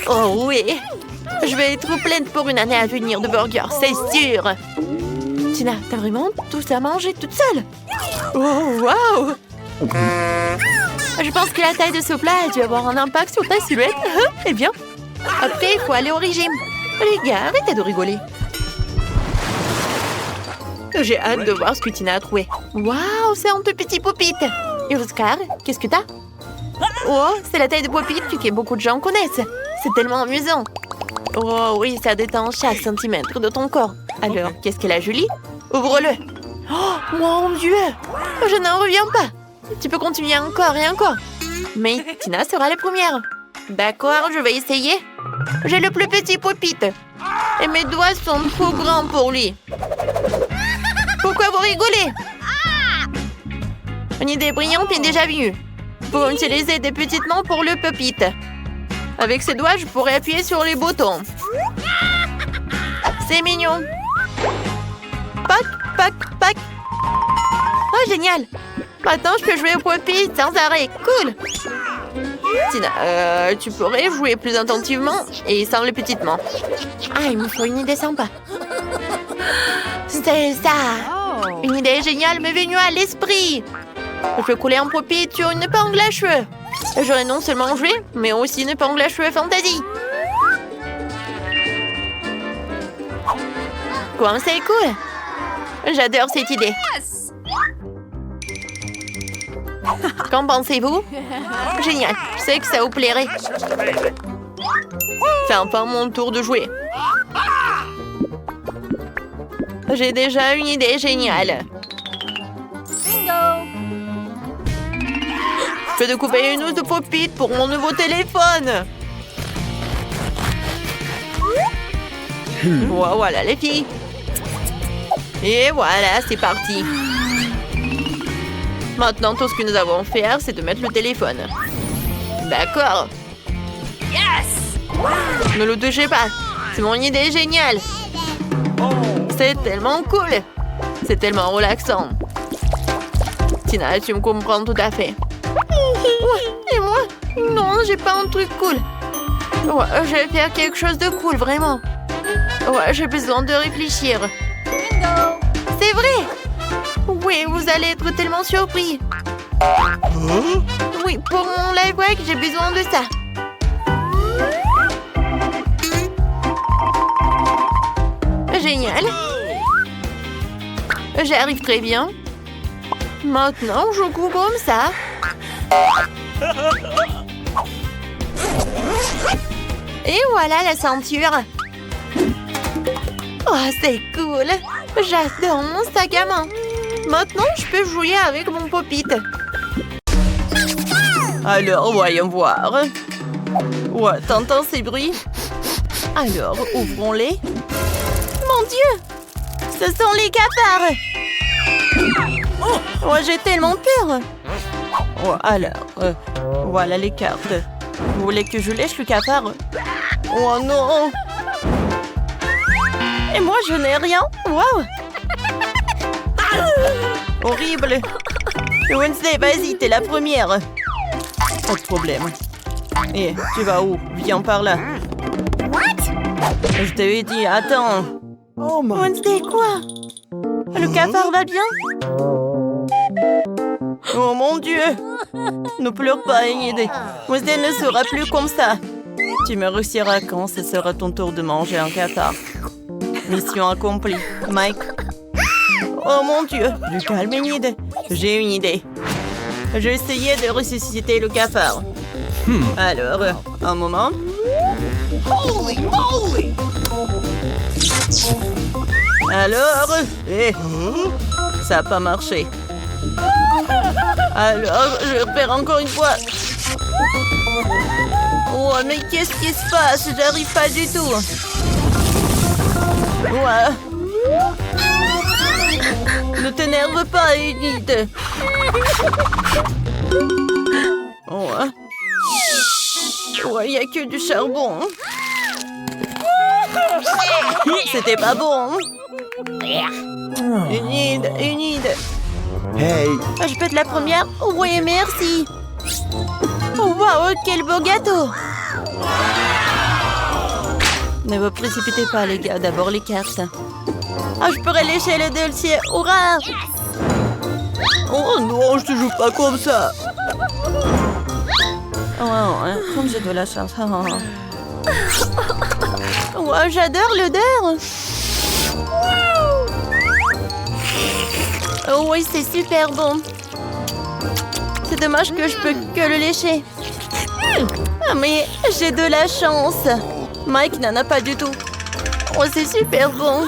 Oh oui. Je vais être pleine pour une année à venir de burgers, c'est sûr. Tina, t'as vraiment tout ça à manger toute seule? Oh, waouh! Je pense que la taille de ce plat a dû avoir un impact sur ta silhouette. Eh bien, après, il faut aller au régime. Les gars, arrêtez de rigoler. J'ai hâte de voir ce que Tina a trouvé. Waouh, c'est un petit Pop-It. Et Oscar, qu'est-ce que t'as? Oh, c'est la taille de Pop-It que beaucoup de gens connaissent. C'est tellement amusant. Oh oui, ça détend chaque centimètre de ton corps. Alors, qu'est-ce qu'elle a, Julie? Ouvre-le. Oh, mon Dieu! Je n'en reviens pas. Tu peux continuer encore et encore. Mais Tina sera la première. D'accord, je vais essayer. J'ai le plus petit Pop-It. Et mes doigts sont trop grands pour lui. Pourquoi vous rigolez? Une idée brillante est déjà venue. Pour utiliser des petites mains pour le Pop-It. Avec ces doigts, je pourrais appuyer sur les boutons. C'est mignon. Pac, pac, pac. Oh, génial. Maintenant, je peux jouer au Pop-It sans arrêt. Cool. Tina, tu pourrais jouer plus attentivement et sans les petites mains. Ah, il me faut une idée sympa. C'est ça. Une idée géniale m'est venue à l'esprit. Je peux couler un Pop-It sur une épingle à cheveux. J'aurai non seulement joué, mais aussi une épingle à cheveux fantasy. Quoi, c'est cool. J'adore cette idée. Qu'en pensez-vous? Génial, je sais que ça vous plairait. C'est enfin mon tour de jouer. J'ai déjà une idée géniale. Je vais découper une housse de Pop-It pour mon nouveau téléphone. Voilà les filles. Et voilà, c'est parti. Maintenant, tout ce que nous avons à faire, c'est de mettre le téléphone. D'accord. Yes! Ne le touchez pas. C'est mon idée géniale. C'est tellement cool. C'est tellement relaxant. Tina, tu me comprends tout à fait. Ouais, et moi? Non, j'ai pas un truc cool. Ouais, je vais faire quelque chose de cool, vraiment. Ouais, j'ai besoin de réfléchir. C'est vrai! Oui, vous allez être tellement surpris. Oui, pour mon live break, j'ai besoin de ça. Génial. J'arrive très bien. Maintenant, je coupe comme ça. Et voilà la ceinture. Oh, c'est cool. J'adore mon sac à main. Maintenant, je peux jouer avec mon Pop-It. Alors, voyons voir. Ouais, t'entends ces bruits? Alors, ouvrons-les. Mon Dieu! Ce sont les cafards! Oh, j'ai tellement peur! Oh, alors, voilà les cartes. Vous voulez que je lèche le cafard? Oh non! Et moi, je n'ai rien! Waouh! Horrible! Wednesday, vas-y, t'es la première! Pas de problème. Et tu vas où? Viens par là. Je t'avais dit, attends. Oh, Wednesday, quoi? Le cafard va bien? Oh mon Dieu! Ne pleure pas, Enid. Wednesday ne sera plus comme ça. Tu me réussiras quand ce sera ton tour de manger un cafard. Mission accomplie. Mike. Oh mon Dieu! Du calme, Enid. J'ai une idée. Je vais essayer de ressusciter le cafard. Alors, un moment. Holy moly! Alors, ça n'a pas marché. Alors, je vais faire encore une fois. Oh, mais qu'est-ce qui se passe? J'arrive pas du tout. Ouais. Ne t'énerve pas, Enid. Ouais. Ouais, il n'y a que du charbon. C'était pas bon. Enid. Hey. Je peux être la première? Oui, merci. Oh, wow, quel beau gâteau. Ne vous précipitez pas, les gars. D'abord les cartes. Ah, je pourrais lécher le dossier. Hurrah! Oh non, je te joue pas comme ça. Oh, comme j'ai de la chance. Oh, j'adore l'odeur. Oh oui, c'est super bon. C'est dommage que je peux que le lécher. Ah, mais j'ai de la chance. Mike n'en a pas du tout. Oh, c'est super bon.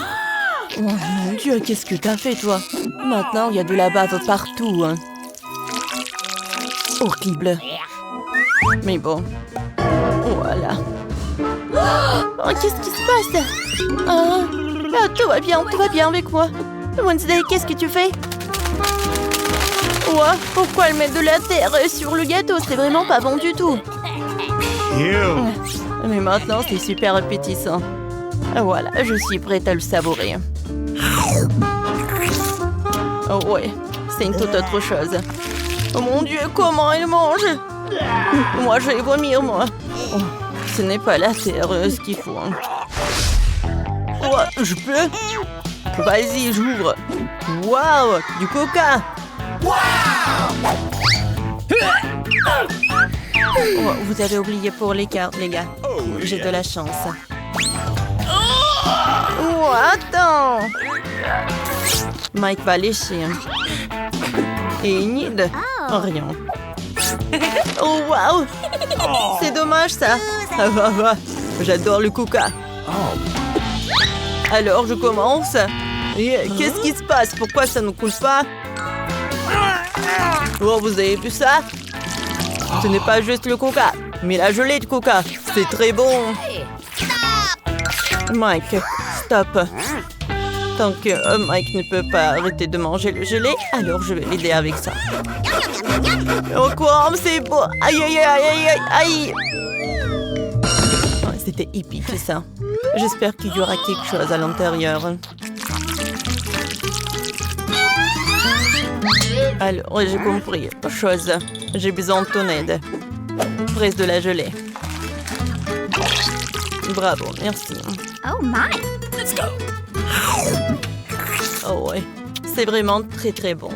Oh mon Dieu, qu'est-ce que t'as fait, toi? Maintenant, il y a de la bave partout. Hein. Horrible. Mais bon. Voilà. Oh, qu'est-ce qui se passe? Tout va bien avec moi. Wednesday, qu'est-ce que tu fais? Ouais, pourquoi elle met de la terre sur le gâteau? C'est vraiment pas bon du tout. Mais maintenant, c'est super appétissant. Voilà, je suis prête à le savourer. Oh ouais, c'est une toute autre chose. Oh mon Dieu, comment elle mange? Moi, je vais vomir, moi. Oh, ce n'est pas la terre, ce qu'il faut. Ouais, je peux? Vas-y, j'ouvre. Waouh, du coca. Oh, vous avez oublié pour les cartes, les gars. J'ai de la chance. Oh, attends. Mike va lécher. Et Enid, rien. Oh, waouh. C'est dommage, ça. J'adore le coca. Alors, je commence. Qu'est-ce qui se passe? Pourquoi ça ne coule pas? Oh, vous avez vu ça? Ce n'est pas juste le coca, mais la gelée de coca. C'est très bon. Mike, stop. Tant que Mike ne peut pas arrêter de manger le gelé, alors je vais l'aider avec ça. Oh quoi, c'est beau. Aïe, aïe, aïe, aïe, aïe, aïe. Oh, c'était épique, ça. J'espère qu'il y aura quelque chose à l'intérieur. Alors, j'ai compris. Chose, j'ai besoin de ton aide. Presse de la gelée. Bravo, merci. Oh my! Let's go! Oh ouais, c'est vraiment très très bon.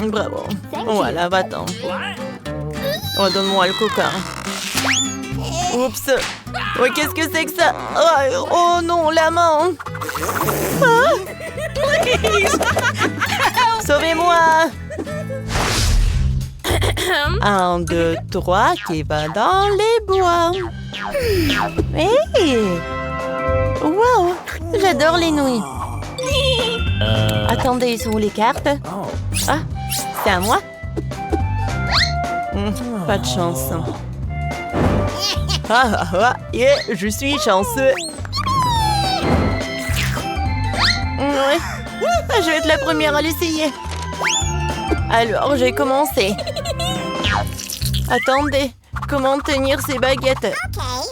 Bravo. Voilà, va-t'en. Oh, donne-moi le coca. Oups. Oh, qu'est-ce que c'est que ça? Oh non, la main. Sauvez-moi. 1, 2, 3, qui va dans les bois. Hey! Wow! J'adore les nouilles. Attendez, sont où les cartes? Ah, c'est à moi? Pas de chance. Yeah, je suis chanceux. Ouais. Je vais être la première à l'essayer. Alors, j'ai commencé. Attendez, comment tenir ces baguettes?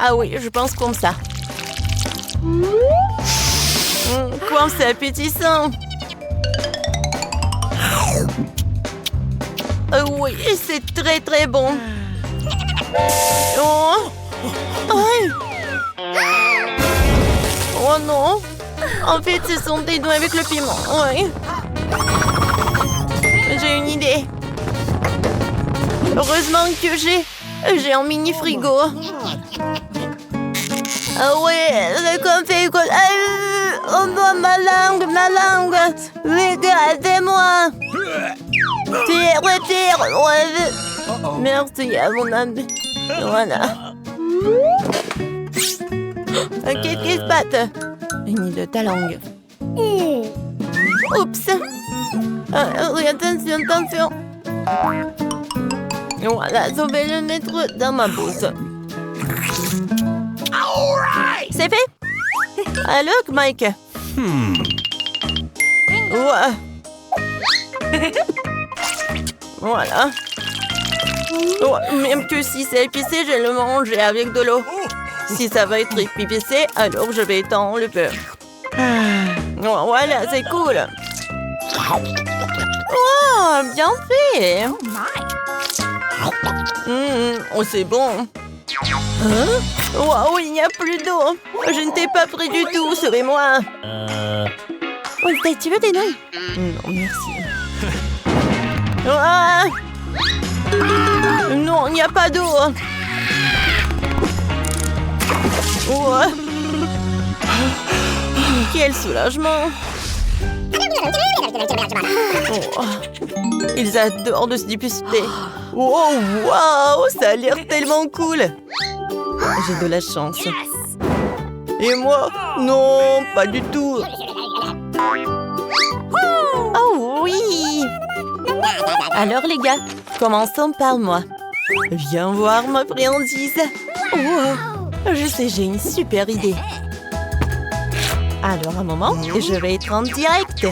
Ah oui, je pense comme ça. Quoi, c'est appétissant. Oui, c'est très très bon. Oh. Oh non. En fait, ce sont des doigts avec le piment. Oui. J'ai une idée. Heureusement que j'ai un mini frigo. Ah ouais, le confet. Oh non, ma langue. Regardez-moi. Tire. Merci à mon ami. Voilà. Qu'est-ce qui se passe? Une de ta langue. Oups. Attention. Voilà, je vais le mettre dans ma bouche. C'est fait? Allô, Mike? Ouais. Voilà. Ouais, même que si c'est épicé, je vais le manger avec de l'eau. Si ça va être épicé, alors je vais étendre le beurre. Voilà, c'est cool. Oh, bien fait. Oh, c'est bon. Hein? Waouh, il n'y a plus d'eau. Je ne t'ai pas pris du tout, sauvez-moi. Wednesday, tu veux des nouilles? Non, merci. Ah! Non, il n'y a pas d'eau. Ouais. Quel soulagement. Oh. Ils adorent de se disputer. Oh, waouh, ça a l'air tellement cool. J'ai de la chance. Et moi? Non, pas du tout. Oh oui. Alors les gars, commençons par moi. Viens voir ma friandise. Oh, je sais, j'ai une super idée. Alors un moment, je vais être en direct.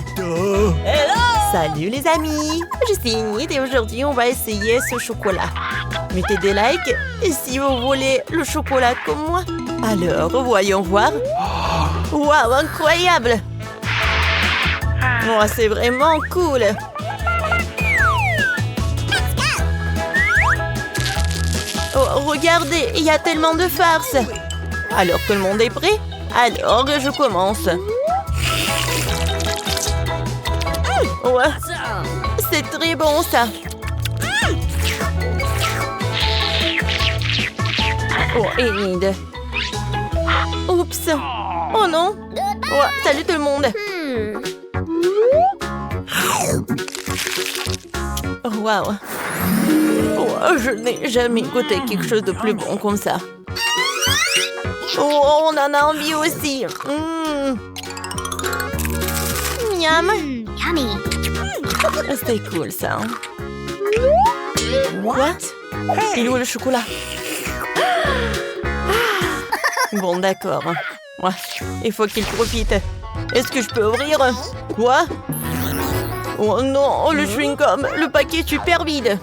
Salut les amis, je suis Enid et aujourd'hui on va essayer ce chocolat. Mettez des likes et si vous voulez le chocolat comme moi. Alors voyons voir. Waouh, incroyable. Oh, c'est vraiment cool. Oh, regardez, il y a tellement de farce. Alors tout le monde est prêt? Alors je commence. Ouais, c'est très bon ça. Oh, Enid. Oups. Oh non. Ouais, salut tout le monde. Waouh. Oh, je n'ai jamais goûté quelque chose de plus bon comme ça. Oh, on en a envie aussi. Miam. Yummy. C'était cool ça. Quoi? Il est où le chocolat? Bon, d'accord. Ouais, il faut qu'il profite. Est-ce que je peux ouvrir? Quoi? Oh non, le chewing-gum, le paquet est super vide.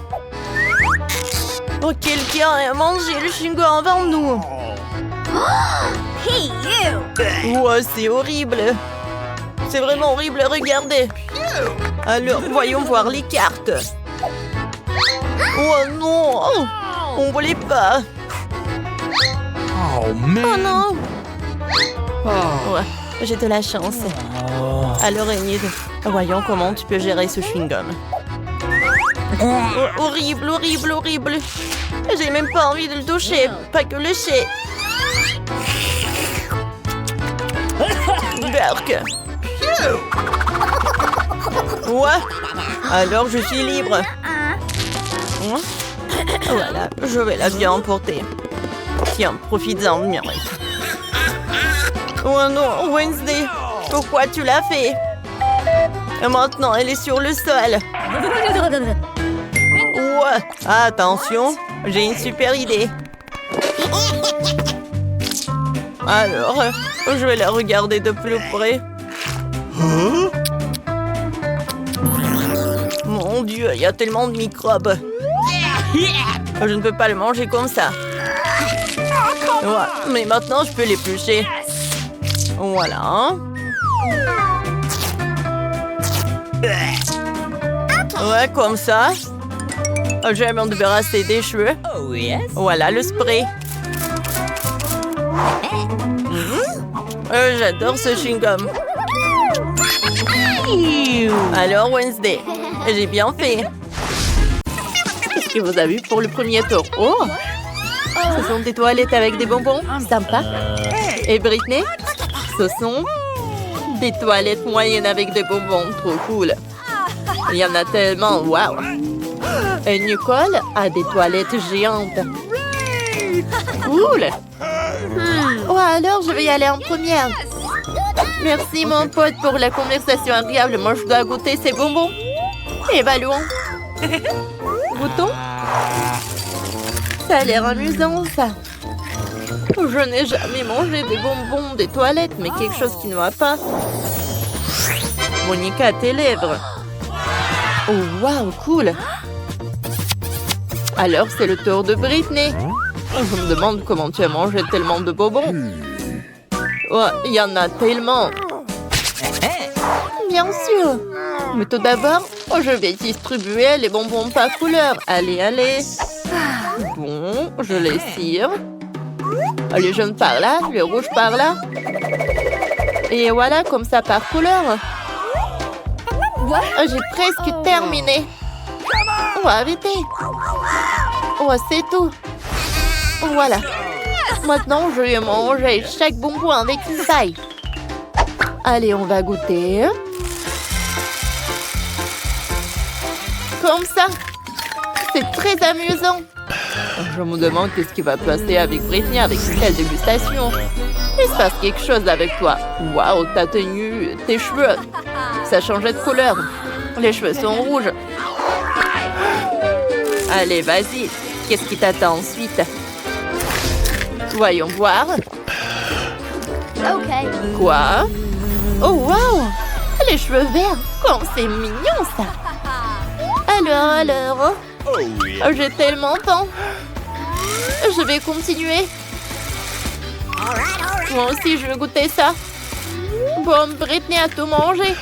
Oh, quelqu'un a mangé le chewing-gum avant nous. Hey, you. Ouais, c'est horrible. C'est vraiment horrible, regardez. Alors, voyons voir les cartes. Oh non, on voulait pas. Oh man. Oh non. Ouais, j'ai de la chance. Alors, Enid, voyons comment tu peux gérer ce chewing-gum. Oh, horrible, horrible, horrible. J'ai même pas envie de le toucher, pas que le lécher. Berk. Ouais. Alors je suis libre. Hein? Voilà, je vais la bien emporter. Tiens, profites-en, Miracle. Oh non, Wednesday, pourquoi tu l'as fait? Et maintenant, elle est sur le sol. Ouais, attention, j'ai une super idée. Alors, je vais la regarder de plus près. Mon Dieu, il y a tellement de microbes. Je ne peux pas le manger comme ça. Ouais, mais maintenant, je peux l'éplucher. Voilà. Ouais, comme ça. Je vais m'en débarrasser des cheveux. Voilà le spray. J'adore ce chewing-gum. Alors, Wednesday, j'ai bien fait. Qu'est-ce que vous avez vu pour le premier tour? Oh! Ce sont des toilettes avec des bonbons. Sympa. Et Britney? Ce sont des toilettes moyennes avec des bonbons. Trop cool. Il y en a tellement. Waouh! Et Nicole a des toilettes géantes. Cool! Oh, alors je vais y aller en première. Merci mon pote pour la conversation agréable. Moi je dois goûter ces bonbons. Évaluons. Goûtons. Ça a l'air amusant ça. Je n'ai jamais mangé des bonbons des toilettes, mais quelque chose qui ne va pas. Monica, tes lèvres. Oh waouh, cool. Alors c'est le tour de Britney. Je me demande comment tu as mangé tellement de bonbons. Oh, il y en a tellement. Bien sûr. Mais tout d'abord, je vais distribuer les bonbons par couleur. Allez, allez. Bon. Bon, je les cire. Les jaunes par là, les rouges par là. Et voilà, comme ça par couleur. J'ai presque terminé. Oh, arrêtez. Oh, c'est tout. Voilà. Maintenant, je vais manger chaque bonbon avec une taille. Allez, on va goûter. Comme ça. C'est très amusant. Je me demande qu'est-ce qui va passer avec Britney avec une telle dégustation. Il se passe quelque chose avec toi. Waouh, ta tenue, tes cheveux. Ça changeait de couleur. Les cheveux sont rouges. Allez, vas-y. Qu'est-ce qui t'attend ensuite? Voyons voir. Okay. Quoi? Oh, waouh! Les cheveux verts. Comme c'est mignon, ça. Alors. J'ai tellement faim. Je vais continuer. Moi aussi, je vais goûter ça. Bon, Britney a tout mangé.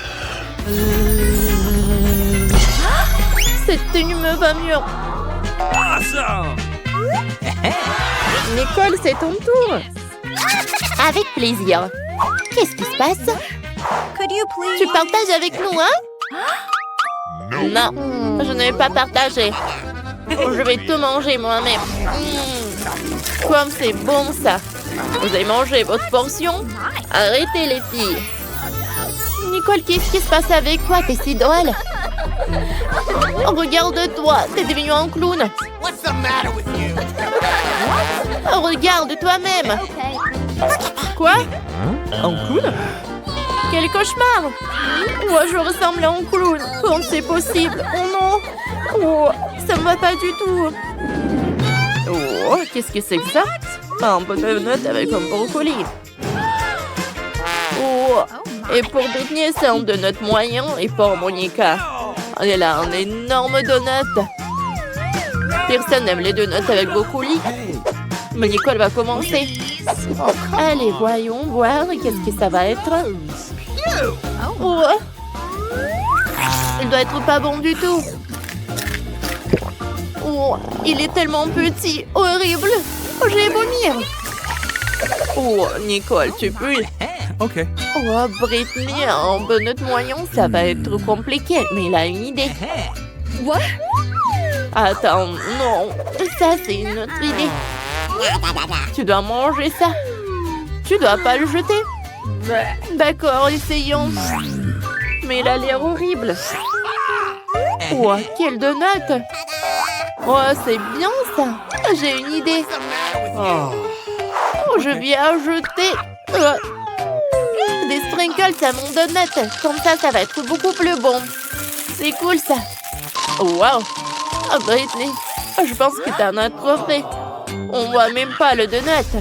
Cette tenue me va mieux. Nicole, c'est ton tour. Avec plaisir. Qu'est-ce qui se passe? Could you please? Tu partages avec nous, hein? Non, je ne vais pas partager. Je vais tout manger moi-même. Comme c'est bon, ça. Vous avez mangé votre portion? Arrêtez, les filles. Nicole, qu'est-ce qui se passe avec toi? T'es si drôle. Oh, regarde-toi, t'es devenu un clown. Oh, regarde toi-même. Okay. Quoi? Un clown? Quel cauchemar! Moi, je ressemble à un clown. Comment c'est possible? Oh non! Oh, ça me va pas du tout. Oh, qu'est-ce que c'est que ça? Un peu de note avec un brocoli. Oh, et pour Britney, c'est un donut moyen. Et pour Monica, elle a un énorme donut. Personne n'aime les donuts avec brocoli. Mais Nicole va commencer. Allez, voyons voir. Qu'est-ce que ça va être? Oh. Il doit être pas bon du tout. Oh, il est tellement petit. Horrible. Oh, je vais vomir. Oh, Nicole, tu peux. OK. Oh, Britney, un donut moyen, ça va être compliqué. Mais il a une idée. What? Attends, non. Ça, c'est une autre idée. Tu dois manger ça. Tu dois pas le jeter. D'accord, essayons. Mais il a l'air horrible. Oh, quel donut. Oh, c'est bien ça. J'ai une idée. Oh, je vais ajouter des sprinkles à mon donut. Comme ça va être beaucoup plus bon. C'est cool ça. Wow. Oh, Britney, je pense que t'en as trop fait. On voit même pas le donut.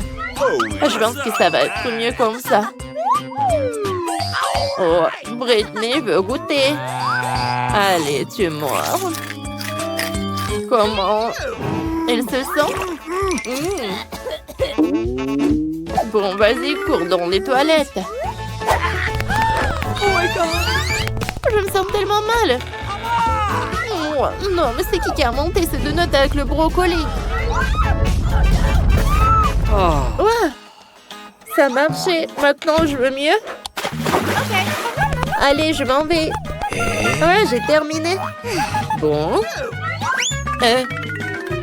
Je pense que ça va être mieux comme ça. Oh, Britney veut goûter. Allez, tu mords. Comment elle se sent? Bon, vas-y, cours dans les toilettes. Oh my God. Je me sens tellement mal. Oh, non, mais c'est qui a monté ces donuts avec le brocoli? Oh, ça marchait. Maintenant, je veux mieux. Allez, je m'en vais. Ouais, j'ai terminé. Bon.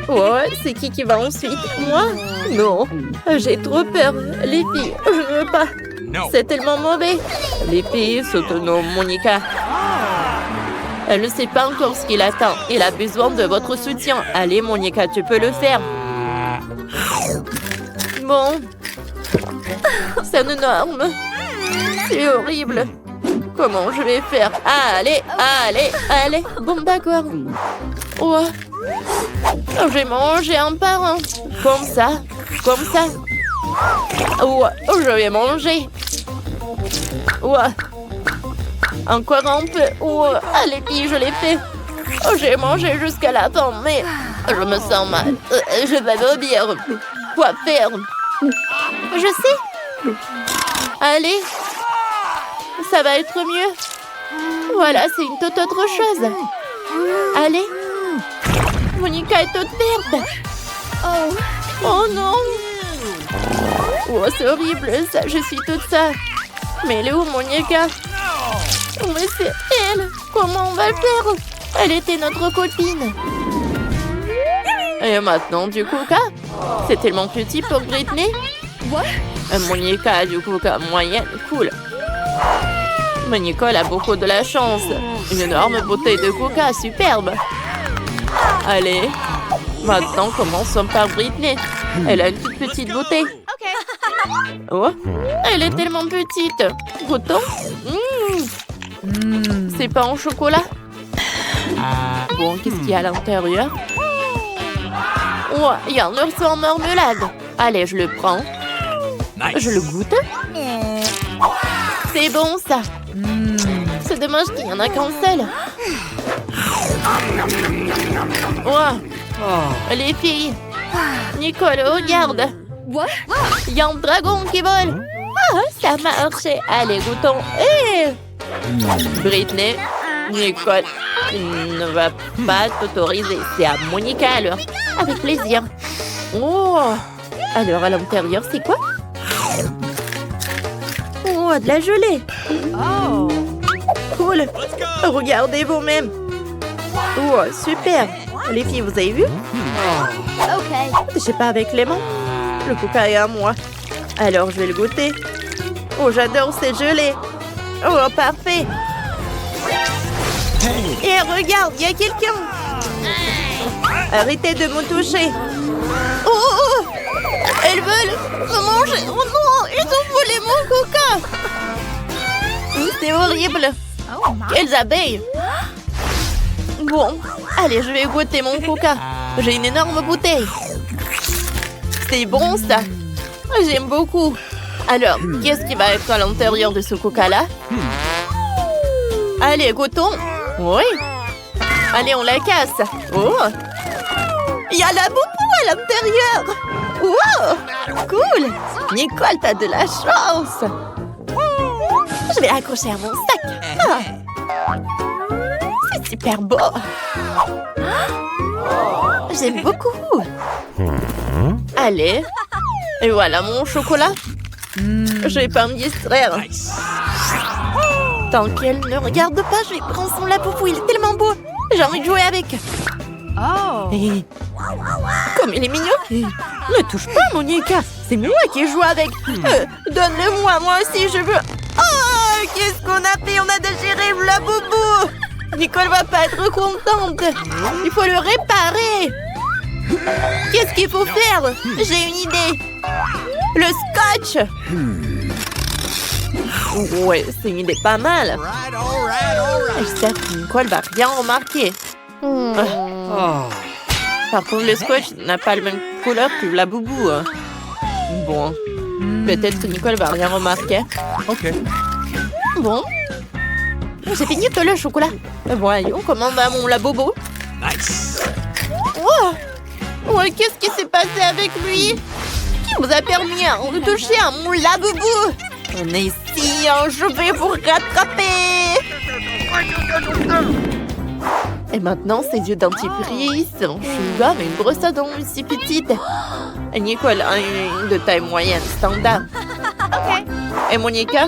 Ouais, c'est qui va ensuite? Moi? Non. J'ai trop peur. Les filles, je ne veux pas. C'est tellement mauvais. Les filles, s'autonome Monica. Elle ne sait pas encore ce qu'il attend. Il a besoin de votre soutien. Allez, Monica, tu peux le faire. Bon. C'est énorme. C'est horrible. Comment je vais faire? Allez. Bon, d'accord. Oh. Je vais manger un par un. Comme ça. Oh, je vais manger. Oh. Encore un peu. Oh, allez, filles, je l'ai fait. Oh, j'ai mangé jusqu'à la fin, mais je me sens mal. Je vais vomir. Quoi faire? Je sais. Allez. Ça va être mieux. Voilà, c'est une toute autre chose. Allez. Monica est toute verte. Oh. Oh non! Oh, c'est horrible, ça, je suis toute seule. Mais elle est où, Monica? Mais c'est elle! Comment on va le faire? Elle était notre copine. Et maintenant, du coca? C'est tellement petit pour Britney. What? Monica a du coca moyenne, cool. Mais Nicole a beaucoup de la chance. Une énorme bouteille de coca, superbe. Allez, maintenant commençons par Britney. Elle a une toute petite bouteille. Oh, elle est tellement petite. Goûtons. C'est pas en chocolat. Bon, qu'est-ce qu'il y a à l'intérieur? Oh, il y a un ours en marmelade. Allez, je le prends. Je le goûte. C'est bon, ça. C'est dommage qu'il n'y en a qu'un seul. Oh, les filles. Nicole, regarde. What? Il y a un dragon qui vole. Ah, ça a marché. Allez, goûtons. Britney, Nicole, ne va pas t'autoriser. C'est à Monica alors. Avec plaisir. Oh, alors à l'intérieur, c'est quoi? Oh, de la gelée. Oh. Cool. Regardez vous-même. Oh, super. Les filles, vous avez vu? Okay. Je sais pas avec les mains. Le coca est à moi. Alors, je vais le goûter. Oh, j'adore ces gelées. Oh, parfait. Et regarde, il y a quelqu'un. Arrêtez de me toucher. Oh, oh, oh. Elles veulent me manger. Oh non, ils ont volé mon coca. C'est horrible. Oh my. Quelles abeilles. Bon, allez, je vais goûter mon coca. J'ai une énorme bouteille. C'est bon, ça. J'aime beaucoup. Alors, qu'est-ce qui va être à l'intérieur de ce coca-là? Allez, goûtons. Oui. Allez, on la casse. Oh. Il y a la boubou à l'intérieur. Wow. Cool. Nicole, t'as de la chance. Je vais l'accrocher à mon sac. Ah. C'est super beau. J'aime beaucoup. Allez. Et voilà mon chocolat. Je vais pas me distraire. Tant qu'elle ne regarde pas, je vais prendre son lapoupou. Il est tellement beau. J'ai envie de jouer avec. Oh. Et... Comme il est mignon. Ne touche pas, Monica. C'est moi qui joue avec. Donne-le-moi, moi aussi, je veux. Oh, qu'est-ce qu'on a fait? On a déchiré le lapoupou. Nicole va pas être contente. Il faut le réparer. Qu'est-ce qu'il faut faire? J'ai une idée. Le scotch. Ouais, c'est une idée pas mal. J'espère que Nicole va rien remarquer. Par contre, le scotch n'a pas la même couleur que la boubou. Bon, peut-être que Nicole va rien remarquer. Ok. Bon, j'ai fini tout le chocolat. Voyons comment va mon labobo. Nice. Oh, ouais, qu'est-ce qui s'est passé avec lui? Qui vous a permis de toucher à mon labobo? On est ici, je vais vous rattraper. Et maintenant, ses yeux dentifrice, un chewing-gum et une brosse à dents si petite. Et Nicole a une de taille moyenne, standard. Okay. Et Monica,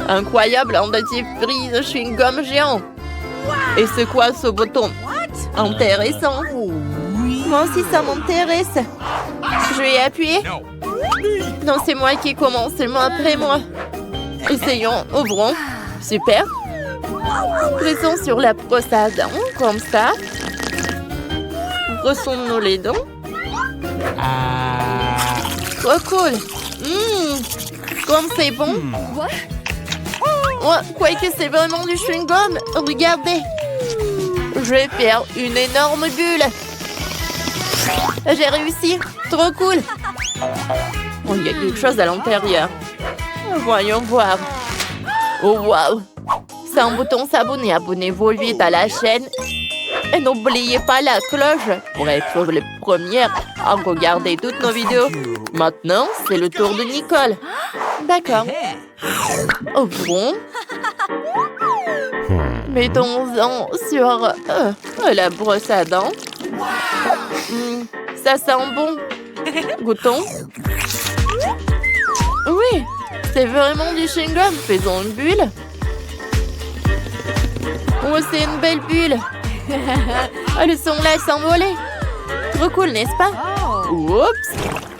incroyable, un dentifrice chewing-gum géant. Et c'est quoi ce bouton? Intéressant. Moi aussi, ça m'intéresse. Je vais y appuyer. Non, c'est moi qui commence, seulement après moi. Essayons, ouvrons. Super. Pressons sur la brosse à dents, comme ça. Brossons-nous les dents. Trop cool. Comme c'est bon. What? Ouais, quoique c'est vraiment du chewing-gum. Regardez. Je vais faire une énorme bulle. J'ai réussi. Trop cool. Oh, il y a quelque chose à l'intérieur. Voyons voir. Oh, waouh. C'est un bouton s'abonner. Abonnez-vous vite à la chaîne. Et n'oubliez pas la cloche pour être les premières à regarder toutes nos vidéos. Maintenant, c'est le tour de Nicole. D'accord. Ouvrons. Mettons-en sur la brosse à dents. Ça sent bon. Goûtons. Oui, c'est vraiment du chewing-gum. Faisons une bulle. Oh, c'est une belle bulle. Oh, le son là s'envoler. Trop cool, n'est-ce pas? Oups.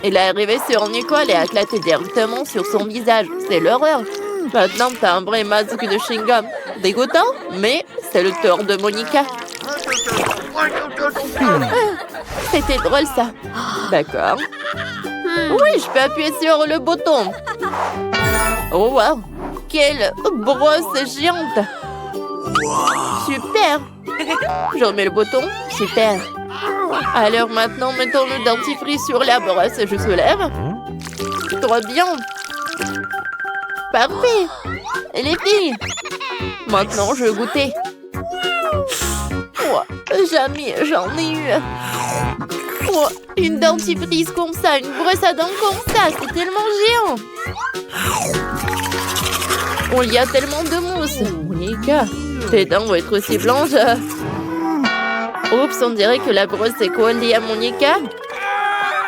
Il est arrivé sur Nicole et a éclaté directement sur son visage. C'est l'horreur. Maintenant, t'as un vrai masque de chewing-gum. Dégoûtant, mais c'est le tour de Monica. C'était drôle, ça. D'accord. Oui, je peux appuyer sur le bouton. Oh, wow. Quelle brosse géante. Super. Je remets le bouton. Super. Alors maintenant, mettons le dentifrice sur la brosse. Je soulève. Trop bien. Parfait. Et les filles. Maintenant, je vais goûter. Oh, jamais j'en ai eu. Oh, une dentifrice comme ça, une brosse à dents comme ça, c'est tellement géant. Oh, il y a tellement de mousse. Monica, tes dents vont être aussi blanches. Oups, on dirait que la brosse est collée à Monica.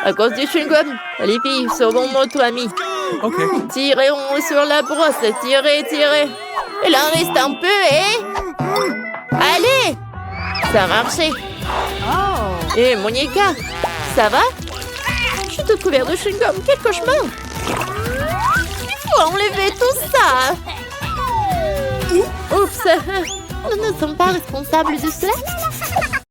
À cause du chewing-gum. Les filles, sauvons notre ami. Ok. Tirez sur la brosse, tirez, tirez. Il en reste un peu, Allez! Ça a marché. Et Monica, ça va? Je suis toute couverte de chewing-gum. Quel cauchemar! Il faut enlever tout ça. Oups! Nous ne sommes pas responsables de cela.